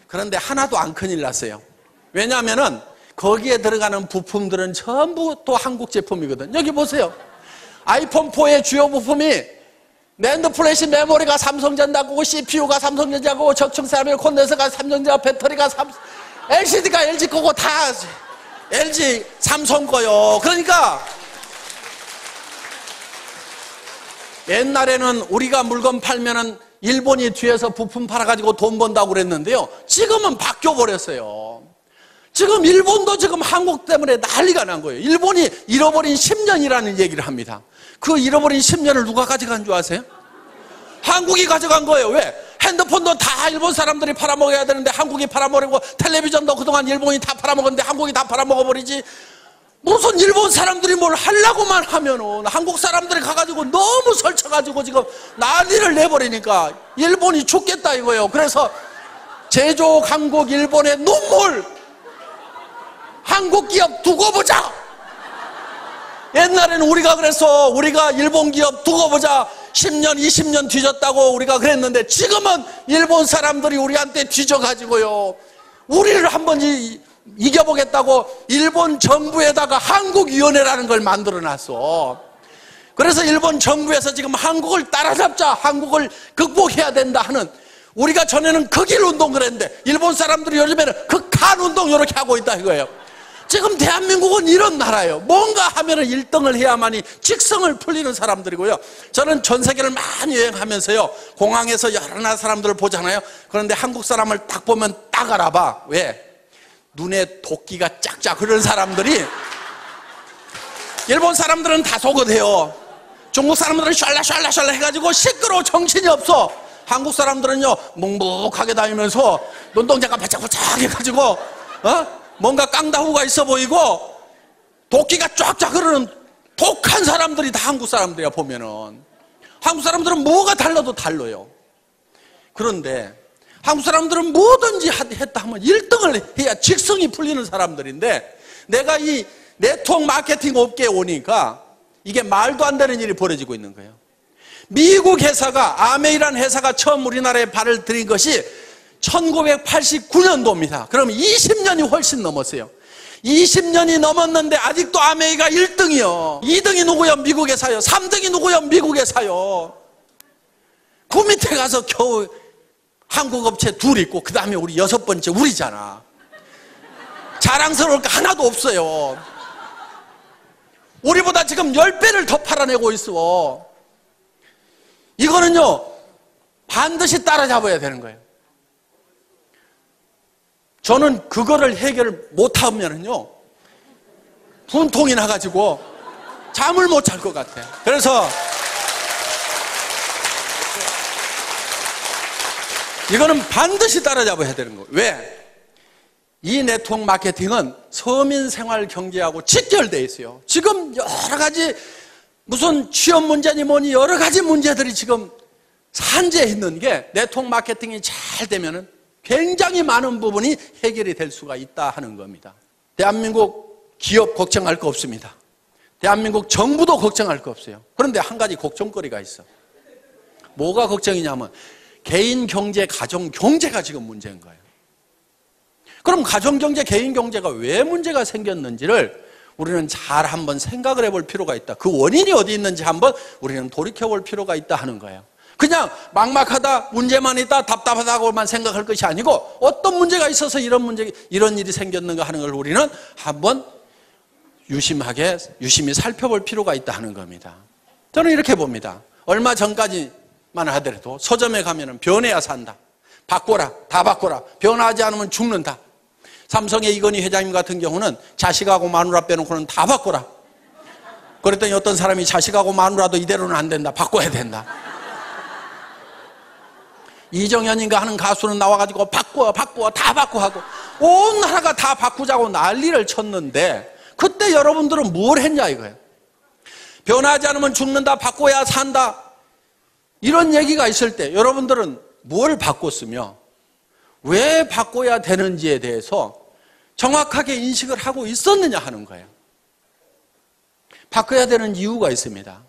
그런데 하나도 안 큰일 났어요. 왜냐하면은 거기에 들어가는 부품들은 전부 또 한국 제품이거든. 여기 보세요. 아이폰 4의 주요 부품이 낸드 플래시 메모리가 삼성전자고, CPU가 삼성전자고, 적층사면 콘덴서가 삼성전자, 배터리가 LCD가 LG 거고 다 LG 삼성 거요. 그러니까 옛날에는 우리가 물건 팔면은 일본이 뒤에서 부품 팔아가지고 돈 번다고 그랬는데요, 지금은 바뀌어 버렸어요. 지금 일본도 지금 한국 때문에 난리가 난 거예요. 일본이 잃어버린 10년이라는 얘기를 합니다. 그 잃어버린 10년을 누가 가져간 줄 아세요? 한국이 가져간 거예요. 왜? 핸드폰도 다 일본 사람들이 팔아먹어야 되는데 한국이 팔아먹고, 텔레비전도 그동안 일본이 다 팔아먹었는데 한국이 다 팔아먹어버리지. 무슨 일본 사람들이 뭘 하려고만 하면은 한국 사람들이 가가지고 너무 설쳐가지고 지금 난리를 내버리니까 일본이 죽겠다 이거예요. 그래서 제조 강국 일본의 눈물, 한국 기업 두고 보자. 옛날에는 우리가 그래서 우리가 일본 기업 두고 보자, 10년 20년 뒤졌다고 우리가 그랬는데 지금은 일본 사람들이 우리한테 뒤져가지고요, 우리를 한번 이겨보겠다고 일본 정부에다가 한국위원회라는 걸 만들어놨어. 그래서 일본 정부에서 지금 한국을 따라잡자, 한국을 극복해야 된다 하는, 우리가 전에는 극일 운동 그랬는데 일본 사람들이 요즘에는 극한 운동 이렇게 하고 있다 이거예요. 지금 대한민국은 이런 나라예요. 뭔가 하면은 1등을 해야만이 직성을 풀리는 사람들이고요. 저는 전 세계를 많이 여행하면서요, 공항에서 여러 나라 사람들을 보잖아요. 그런데 한국 사람을 딱 보면 딱 알아봐. 왜? 눈에 도끼가 짝짝 흐르는 사람들이, 일본 사람들은 다 속어대요. 중국 사람들은 샬라샬라샬라 해가지고 시끄러워 정신이 없어. 한국 사람들은요, 묵묵하게 다니면서 눈동자가 바짝바짝 해가지고 뭔가 깡다구가 있어 보이고 도끼가 쫙쫙 흐르는 독한 사람들이 다 한국 사람들이야. 보면은 한국 사람들은 뭐가 달라도 달라요. 그런데 한국 사람들은 뭐든지 했다 하면 1등을 해야 직성이 풀리는 사람들인데, 내가 이 네트워크 마케팅 업계에 오니까 이게 말도 안 되는 일이 벌어지고 있는 거예요. 미국 회사가, 아메이라는 회사가 처음 우리나라에 발을 들인 것이 1989년도입니다. 그러면 20년이 훨씬 넘었어요. 20년이 넘었는데 아직도 아메이가 1등이요. 2등이 누구요? 미국 회사요. 3등이 누구요? 미국 회사요. 그 밑에 가서 겨우 한국 업체 둘 있고 그 다음에 우리 6번째 우리잖아. 자랑스러울 거 하나도 없어요. 우리보다 지금 10배를 더 팔아내고 있어. 이거는요, 반드시 따라잡아야 되는 거예요. 저는 그거를 해결을 못하면은요, 분통이 나가지고 잠을 못 잘 것 같아요. 그래서 이거는 반드시 따라잡아야 되는 거예요. 왜? 이 네트워크 마케팅은 서민 생활 경제하고 직결되어 있어요. 지금 여러 가지 무슨 취업 문제니 뭐니 여러 가지 문제들이 지금 산재해 있는 게, 네트워크 마케팅이 잘 되면은 굉장히 많은 부분이 해결이 될 수가 있다 하는 겁니다. 대한민국 기업 걱정할 거 없습니다. 대한민국 정부도 걱정할 거 없어요. 그런데 한 가지 걱정거리가 있어. 뭐가 걱정이냐면 개인 경제, 가정 경제가 지금 문제인 거예요. 그럼 가정 경제, 개인 경제가 왜 문제가 생겼는지를 우리는 잘 한번 생각을 해볼 필요가 있다. 그 원인이 어디 있는지 한번 우리는 돌이켜볼 필요가 있다 하는 거예요. 그냥 막막하다, 문제만 있다, 답답하다고만 생각할 것이 아니고 어떤 문제가 있어서 이런 일이 생겼는가 하는 걸 우리는 한번 유심히 살펴볼 필요가 있다 하는 겁니다. 저는 이렇게 봅니다. 얼마 전까지만 하더라도 서점에 가면은 변해야 산다, 바꿔라, 다 바꿔라, 변하지 않으면 죽는다. 삼성의 이건희 회장님 같은 경우는 자식하고 마누라 빼놓고는 다 바꿔라. 그랬더니 어떤 사람이 자식하고 마누라도 이대로는 안 된다, 바꿔야 된다. 이정현인가 하는 가수는 나와가지고 바꿔 다 바꿔 하고 온 나라가 다 바꾸자고 난리를 쳤는데, 그때 여러분들은 뭘 했냐 이거예요. 변하지 않으면 죽는다, 바꿔야 산다, 이런 얘기가 있을 때 여러분들은 뭘 바꿨으며 왜 바꿔야 되는지에 대해서 정확하게 인식을 하고 있었느냐 하는 거예요. 바꿔야 되는 이유가 있습니다.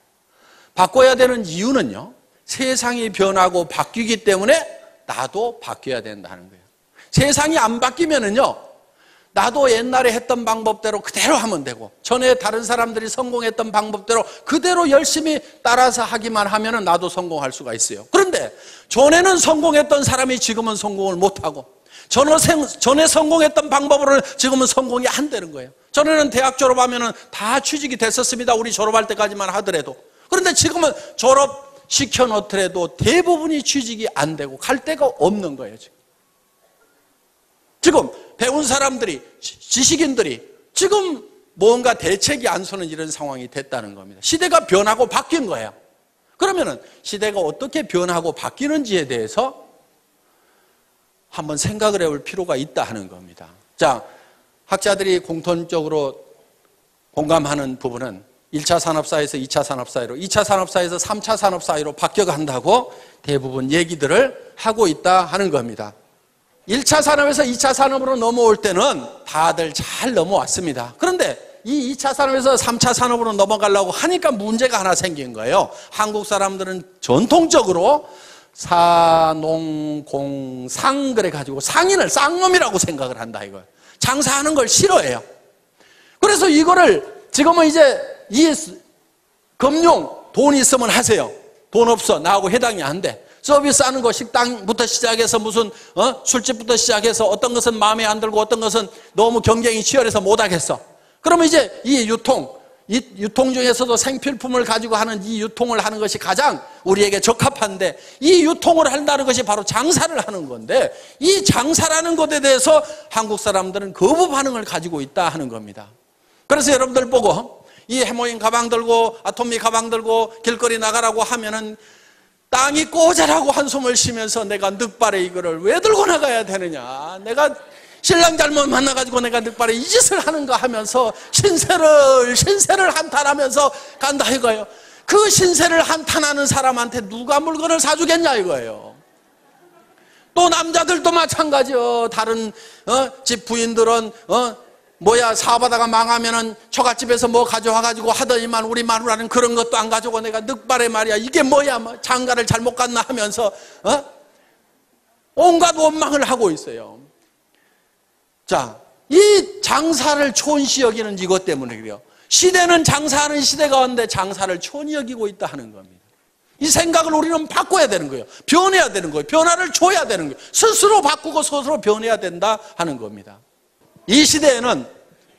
바꿔야 되는 이유는요, 세상이 변하고 바뀌기 때문에 나도 바뀌어야 된다 하는 거예요. 세상이 안 바뀌면은요, 나도 옛날에 했던 방법대로 그대로 하면 되고, 전에 다른 사람들이 성공했던 방법대로 그대로 열심히 따라서 하기만 하면은 나도 성공할 수가 있어요. 그런데 전에는 성공했던 사람이 지금은 성공을 못하고, 전에 성공했던 방법으로는 지금은 성공이 안 되는 거예요. 전에는 대학 졸업하면은 다 취직이 됐었습니다. 우리 졸업할 때까지만 하더라도. 그런데 지금은 졸업시켜 놓더라도 대부분이 취직이 안 되고 갈 데가 없는 거예요. 지금 배운 사람들이, 지식인들이 지금 뭔가 대책이 안 서는 이런 상황이 됐다는 겁니다. 시대가 변하고 바뀐 거예요. 그러면은 시대가 어떻게 변하고 바뀌는지에 대해서 한번 생각을 해볼 필요가 있다 하는 겁니다. 자, 학자들이 공통적으로 공감하는 부분은 1차 산업사회에서 2차 산업사회로, 2차 산업사회에서 3차 산업사회로 바뀌어간다고 대부분 얘기들을 하고 있다 하는 겁니다. 1차 산업에서 2차 산업으로 넘어올 때는 다들 잘 넘어왔습니다. 그런데 이 2차 산업에서 3차 산업으로 넘어가려고 하니까 문제가 하나 생긴 거예요. 한국 사람들은 전통적으로 사농공상 그래가지고 상인을 쌍놈이라고 생각을 한다 이거예요. 장사하는 걸 싫어해요. 그래서 이거를 지금은 이제 이 금융, 돈 있으면 하세요. 돈 없어, 나하고 해당이 안 돼. 서비스하는 거, 식당부터 시작해서 무슨 술집부터 시작해서 어떤 것은 마음에 안 들고 어떤 것은 너무 경쟁이 치열해서 못하겠어. 그러면 이제 이 유통 중에서도 생필품을 가지고 하는 이 유통을 하는 것이 가장 우리에게 적합한데, 이 유통을 한다는 것이 바로 장사를 하는 건데, 이 장사라는 것에 대해서 한국 사람들은 거부 반응을 가지고 있다 하는 겁니다. 그래서 여러분들 보고 이 해모인 가방 들고 아토미 가방 들고 길거리 나가라고 하면은 땅이 꼬자라고 한숨을 쉬면서 내가 늑발에 이거를 왜 들고 나가야 되느냐, 내가 신랑 잘못 만나가지고 내가 늑발에 이 짓을 하는가 하면서 신세를 한탄하면서 간다 이거예요. 그 신세를 한탄하는 사람한테 누가 물건을 사주겠냐 이거예요. 또 남자들도 마찬가지요. 다른 집 부인들은 사업하다가 망하면은 처갓집에서 뭐 가져와가지고 하더니만 우리 마누라는 그런 것도 안 가져오고 내가 늑발에 말이야 이게 뭐야 뭐 장가를 잘못 갔나 하면서 온갖 원망을 하고 있어요. 자, 이 장사를 촌시 여기는 이것 때문에 그래요. 시대는 장사하는 시대 가운데 장사를 촌히 여기고 있다 하는 겁니다. 이 생각을 우리는 바꿔야 되는 거예요. 변해야 되는 거예요. 변화를 줘야 되는 거예요. 스스로 바꾸고 스스로 변해야 된다 하는 겁니다. 이 시대에는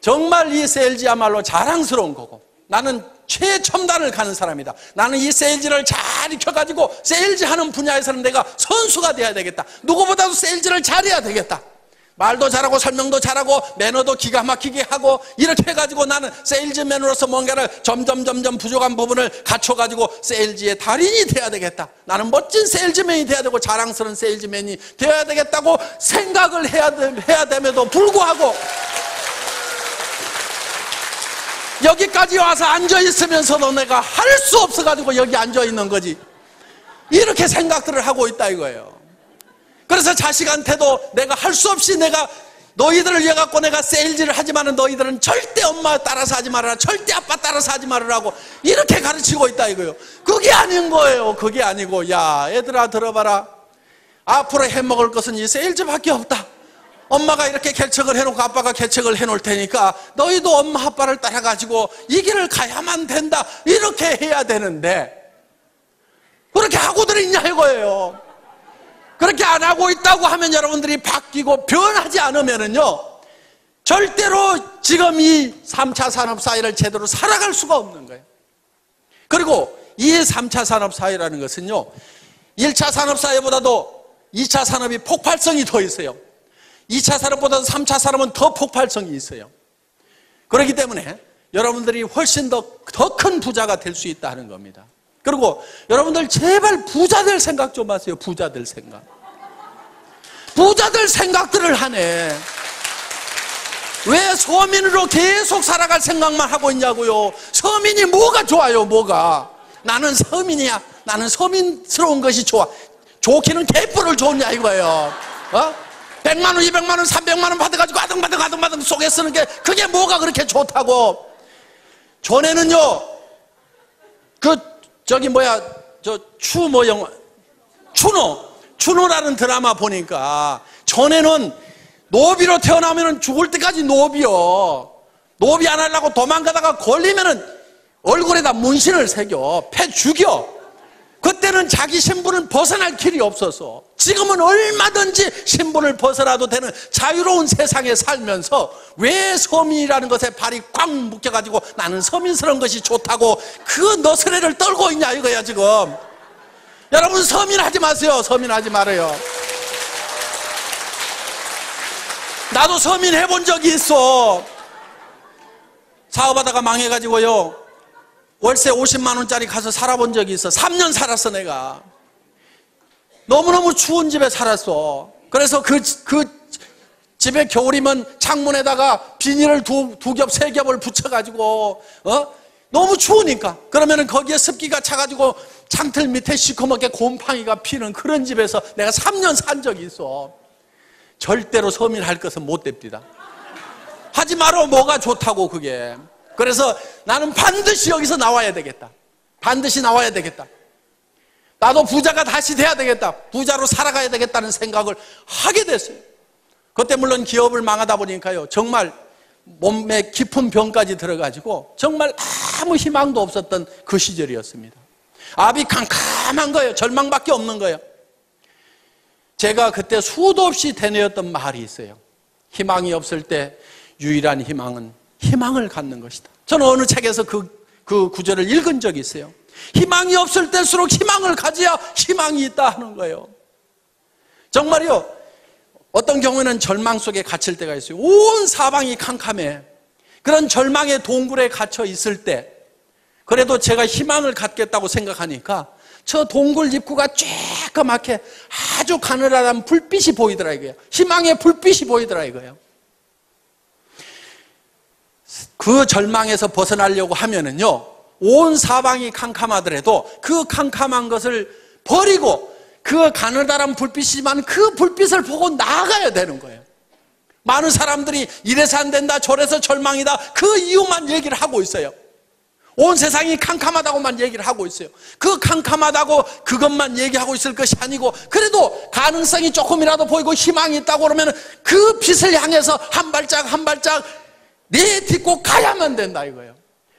정말 이 세일즈야말로 자랑스러운 거고, 나는 최첨단을 가는 사람이다. 나는 이 세일즈를 잘 익혀가지고 세일즈 하는 분야에서는 내가 선수가 돼야 되겠다. 누구보다도 세일즈를 잘해야 되겠다. 말도 잘하고 설명도 잘하고 매너도 기가 막히게 하고 이렇게 해가지고 나는 세일즈맨으로서 뭔가를 점점 부족한 부분을 갖춰가지고 세일즈의 달인이 돼야 되겠다. 나는 멋진 세일즈맨이 돼야 되고 자랑스러운 세일즈맨이 되어야 되겠다고 생각을 해야 됨에도 불구하고 여기까지 와서 앉아있으면서도 내가 할 수 없어가지고 여기 앉아있는 거지, 이렇게 생각들을 하고 있다 이거예요. 그래서 자식한테도 내가 할 수 없이 내가 너희들을 위해 갖고 내가 세일즈를 하지만은 너희들은 절대 엄마 따라서 하지 말아라, 절대 아빠 따라서 하지 말으라고 이렇게 가르치고 있다 이거예요. 그게 아닌 거예요. 그게 아니고, 야 얘들아 들어봐라, 앞으로 해먹을 것은 이 세일즈밖에 없다. 엄마가 이렇게 개척을 해놓고 아빠가 개척을 해놓을 테니까 너희도 엄마 아빠를 따라가지고 이 길을 가야만 된다, 이렇게 해야 되는데 그렇게 하고들 있냐 이거예요. 그렇게 안 하고 있다고 하면 여러분들이 바뀌고 변하지 않으면은요, 절대로 지금 이 3차 산업사회를 제대로 살아갈 수가 없는 거예요. 그리고 이 3차 산업사회라는 것은요, 1차 산업사회보다도 2차 산업이 폭발성이 더 있어요. 2차 산업보다도 3차 산업은 더 폭발성이 있어요. 그렇기 때문에 여러분들이 훨씬 더 큰 부자가 될 수 있다 하는 겁니다. 그리고 여러분들 제발 부자 될 생각 좀 하세요. 부자 될 생각. 부자 될 생각들을 하네. 왜 서민으로 계속 살아갈 생각만 하고 있냐고요. 서민이 뭐가 좋아요, 뭐가. 나는 서민이야. 나는 서민스러운 것이 좋아. 좋기는 개뿔을 좋냐 이거예요. 100만 원, 200만 원, 300만 원 받아가지고 아등바등 속에 쓰는 게 그게 뭐가 그렇게 좋다고. 전에는요, 추노라는 드라마 보니까 전에는 노비로 태어나면 죽을 때까지 노비요. 노비 안 하려고 도망가다가 걸리면은 얼굴에다 문신을 새겨 패 죽여. 그때는 자기 신분을 벗어날 길이 없어서, 지금은 얼마든지 신분을 벗어나도 되는 자유로운 세상에 살면서 왜 서민이라는 것에 발이 꽉 묶여가지고 나는 서민스러운 것이 좋다고 그 너스레를 떨고 있냐 이거야 지금. 여러분 서민하지 마세요. 서민하지 말아요. 나도 서민 해본 적이 있어. 사업하다가 망해가지고요, 월세 50만 원짜리 가서 살아본 적이 있어. 3년 살았어 내가. 너무너무 추운 집에 살았어. 그래서 그 집에 겨울이면 창문에다가 비닐을 두 겹, 세 겹을 붙여가지고 너무 추우니까, 그러면은 거기에 습기가 차가지고 창틀 밑에 시커멓게 곰팡이가 피는 그런 집에서 내가 3년 산 적이 있어. 절대로 서민할 것은 못 됩니다. 하지 마라. 뭐가 좋다고 그게. 그래서 나는 반드시 여기서 나와야 되겠다. 반드시 나와야 되겠다. 나도 부자가 다시 돼야 되겠다. 부자로 살아가야 되겠다는 생각을 하게 됐어요. 그때 물론 기업을 망하다 보니까요, 정말 몸에 깊은 병까지 들어가지고 정말 아무 희망도 없었던 그 시절이었습니다. 앞이 캄캄한 거예요. 절망밖에 없는 거예요. 제가 그때 수도 없이 되뇌었던 말이 있어요. 희망이 없을 때 유일한 희망은 희망을 갖는 것이다. 저는 어느 책에서 그 구절을 읽은 적이 있어요. 희망이 없을 때일수록 희망을 가져야 희망이 있다 하는 거예요. 정말요, 어떤 경우에는 절망 속에 갇힐 때가 있어요. 온 사방이 캄캄해. 그런 절망의 동굴에 갇혀 있을 때, 그래도 제가 희망을 갖겠다고 생각하니까 저 동굴 입구가 쬐끄맣게 아주 가늘한 불빛이 보이더라 이거예요. 희망의 불빛이 보이더라 이거예요. 그 절망에서 벗어나려고 하면은요, 온 사방이 캄캄하더라도 그 캄캄한 것을 버리고 그 가느다란 불빛이지만 그 불빛을 보고 나아가야 되는 거예요. 많은 사람들이 이래서 안 된다, 저래서 절망이다, 그 이유만 얘기를 하고 있어요. 온 세상이 캄캄하다고만 얘기를 하고 있어요. 그 캄캄하다고 그것만 얘기하고 있을 것이 아니고, 그래도 가능성이 조금이라도 보이고 희망이 있다고 그러면 그 빛을 향해서 한 발짝 한 발짝 내딛고 가야만 된다 이거예요.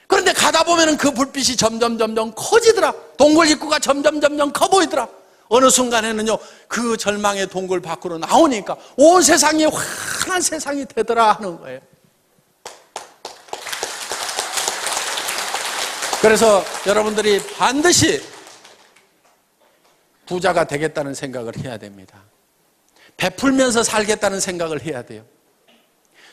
그런데 가다 보면 그 불빛이 점점 커지더라. 동굴 입구가 점점 커 보이더라. 어느 순간에는요, 그 절망의 동굴 밖으로 나오니까 온 세상이 환한 세상이 되더라 하는 거예요. 그래서 여러분들이 반드시 부자가 되겠다는 생각을 해야 됩니다. 베풀면서 살겠다는 생각을 해야 돼요.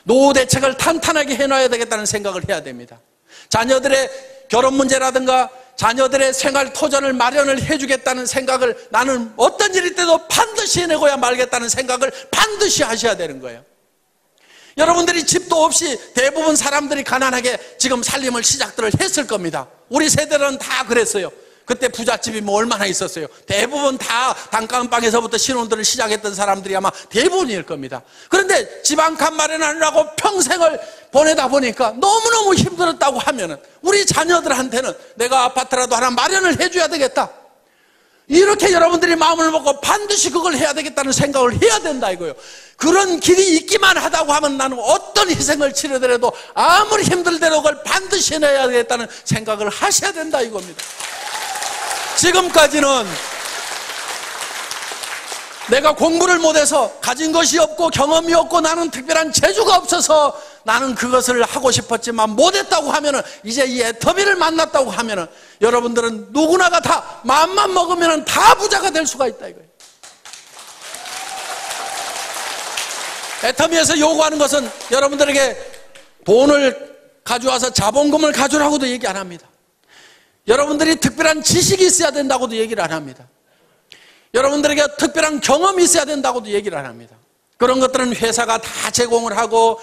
노후 대책을 탄탄하게 해놔야 되겠다는 생각을 해야 됩니다. 자녀들의 결혼 문제라든가 자녀들의 생활 토전을 마련을 해주겠다는 생각을, 나는 어떤 일일 때도 반드시 해내고야 말겠다는 생각을 반드시 하셔야 되는 거예요. 여러분들이 집도 없이 대부분 사람들이 가난하게 지금 살림을 시작들을 했을 겁니다. 우리 세대는 다 그랬어요. 그때 부잣집이 뭐 얼마나 있었어요. 대부분 다 단칸방에서부터 신혼들을 시작했던 사람들이 아마 대부분일 겁니다. 그런데 집 한 칸 마련하느라고 평생을 보내다 보니까 너무너무 힘들었다고 하면은 우리 자녀들한테는 내가 아파트라도 하나 마련을 해줘야 되겠다, 이렇게 여러분들이 마음을 먹고 반드시 그걸 해야 되겠다는 생각을 해야 된다 이거예요. 그런 길이 있기만 하다고 하면 나는 어떤 희생을 치르더라도 아무리 힘들더라도 그걸 반드시 해내야 되겠다는 생각을 하셔야 된다 이겁니다. 지금까지는 내가 공부를 못해서 가진 것이 없고 경험이 없고 나는 특별한 재주가 없어서 나는 그것을 하고 싶었지만 못했다고 하면은, 이제 이 애터미를 만났다고 하면은 여러분들은 누구나가 다 마음만 먹으면 다 부자가 될 수가 있다 이거예요. 애터미에서 요구하는 것은 여러분들에게 돈을 가져와서 자본금을 가져라고도 얘기 안 합니다. 여러분들이 특별한 지식이 있어야 된다고도 얘기를 안 합니다. 여러분들에게 특별한 경험이 있어야 된다고도 얘기를 안 합니다. 그런 것들은 회사가 다 제공을 하고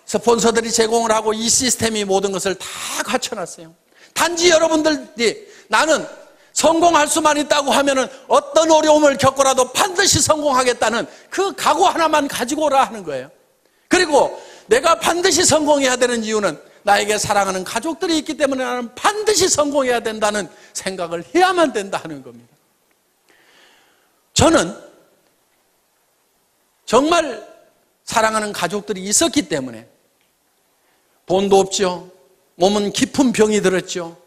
스폰서들이 제공을 하고 이 시스템이 모든 것을 다 갖춰놨어요. 단지 여러분들이 나는 성공할 수만 있다고 하면은 어떤 어려움을 겪고라도 반드시 성공하겠다는 그 각오 하나만 가지고 오라 하는 거예요. 그리고 내가 반드시 성공해야 되는 이유는 나에게 사랑하는 가족들이 있기 때문에 나는 반드시 성공해야 된다는 생각을 해야만 된다 하는 겁니다. 저는 정말 사랑하는 가족들이 있었기 때문에 돈도 없죠. 몸은 깊은 병이 들었죠.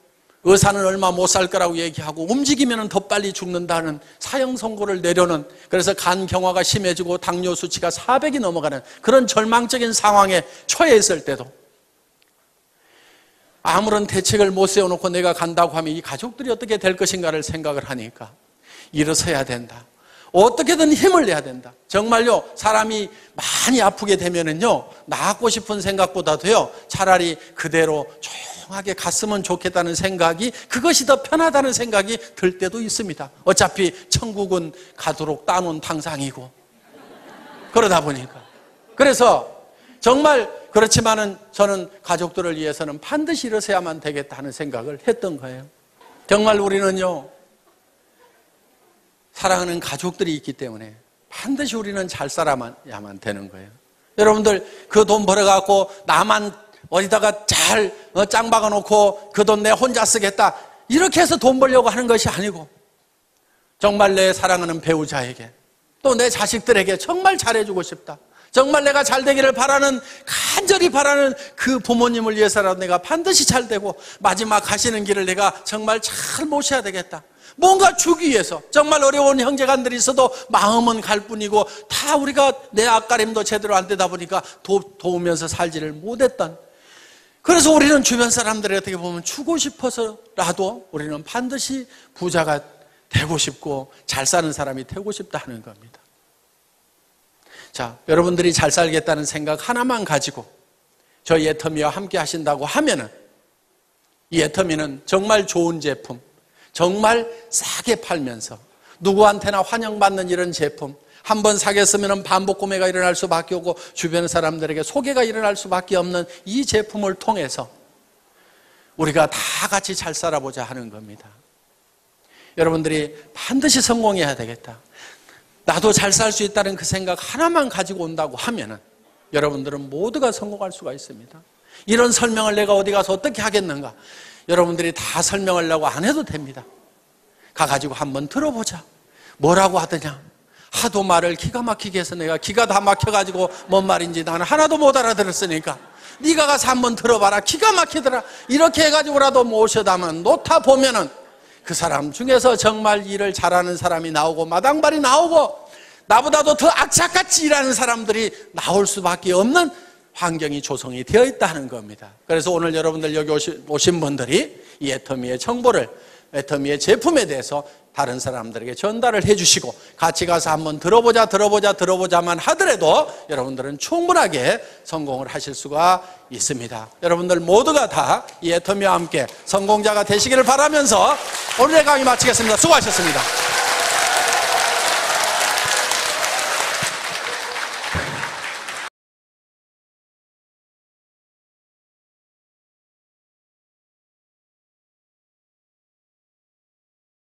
의사는 얼마 못 살 거라고 얘기하고 움직이면 더 빨리 죽는다는 사형 선고를 내려는, 그래서 간 경화가 심해지고 당뇨 수치가 400이 넘어가는 그런 절망적인 상황에 처해 있을 때도 아무런 대책을 못 세워놓고 내가 간다고 하면 이 가족들이 어떻게 될 것인가를 생각을 하니까 일어서야 된다. 어떻게든 힘을 내야 된다. 정말요, 사람이 많이 아프게 되면은요, 나았고 싶은 생각보다도요, 차라리 그대로 조용하게 갔으면 좋겠다는 생각이, 그것이 더 편하다는 생각이 들 때도 있습니다. 어차피 천국은 가도록 따놓은 탕상이고, 그러다 보니까. 그래서 정말 그렇지만은 저는 가족들을 위해서는 반드시 일어서야만 되겠다 하는 생각을 했던 거예요. 정말 우리는요, 사랑하는 가족들이 있기 때문에 반드시 우리는 잘 살아야만 되는 거예요. 여러분들 그 돈 벌어갖고 나만 어디다가 잘 짱 박아놓고 그 돈 내 혼자 쓰겠다, 이렇게 해서 돈 벌려고 하는 것이 아니고, 정말 내 사랑하는 배우자에게 또 내 자식들에게 정말 잘해주고 싶다, 정말 내가 잘 되기를 바라는, 간절히 바라는 그 부모님을 위해서라도 내가 반드시 잘 되고 마지막 가시는 길을 내가 정말 잘 모셔야 되겠다, 뭔가 주기 위해서 정말 어려운 형제간들이 있어도 마음은 갈 뿐이고 다 우리가 내 앞가림도 제대로 안 되다 보니까 도우면서 살지를 못했던, 그래서 우리는 주변 사람들이 어떻게 보면 주고 싶어서라도 우리는 반드시 부자가 되고 싶고 잘 사는 사람이 되고 싶다 하는 겁니다. 자, 여러분들이 잘 살겠다는 생각 하나만 가지고 저희 애터미와 함께 하신다고 하면은, 이 애터미는 정말 좋은 제품, 정말 싸게 팔면서 누구한테나 환영받는 이런 제품, 한번 사겠으면 반복 구매가 일어날 수밖에 없고 주변 사람들에게 소개가 일어날 수밖에 없는 이 제품을 통해서 우리가 다 같이 잘 살아보자 하는 겁니다. 여러분들이 반드시 성공해야 되겠다, 나도 잘 살 수 있다는 그 생각 하나만 가지고 온다고 하면은 여러분들은 모두가 성공할 수가 있습니다. 이런 설명을 내가 어디 가서 어떻게 하겠는가? 여러분들이 다 설명하려고 안 해도 됩니다. 가가지고 한번 들어보자. 뭐라고 하더냐? 하도 말을 기가 막히게 해서 내가 기가 다 막혀가지고 뭔 말인지 나는 하나도 못 알아들었으니까 네가 가서 한번 들어봐라, 기가 막히더라. 이렇게 해가지고라도 모셔다만 놓다 보면은 그 사람 중에서 정말 일을 잘하는 사람이 나오고 마당발이 나오고 나보다도 더 악착같이 일하는 사람들이 나올 수밖에 없는 환경이 조성이 되어 있다는 겁니다. 그래서 오늘 여러분들 여기 오신 분들이 이 애터미의 정보를, 애터미의 제품에 대해서 다른 사람들에게 전달을 해주시고 같이 가서 한번 들어보자만 하더라도 여러분들은 충분하게 성공을 하실 수가 있습니다. 여러분들 모두가 다 이 애터미와 함께 성공자가 되시기를 바라면서 오늘의 강의 마치겠습니다. 수고하셨습니다.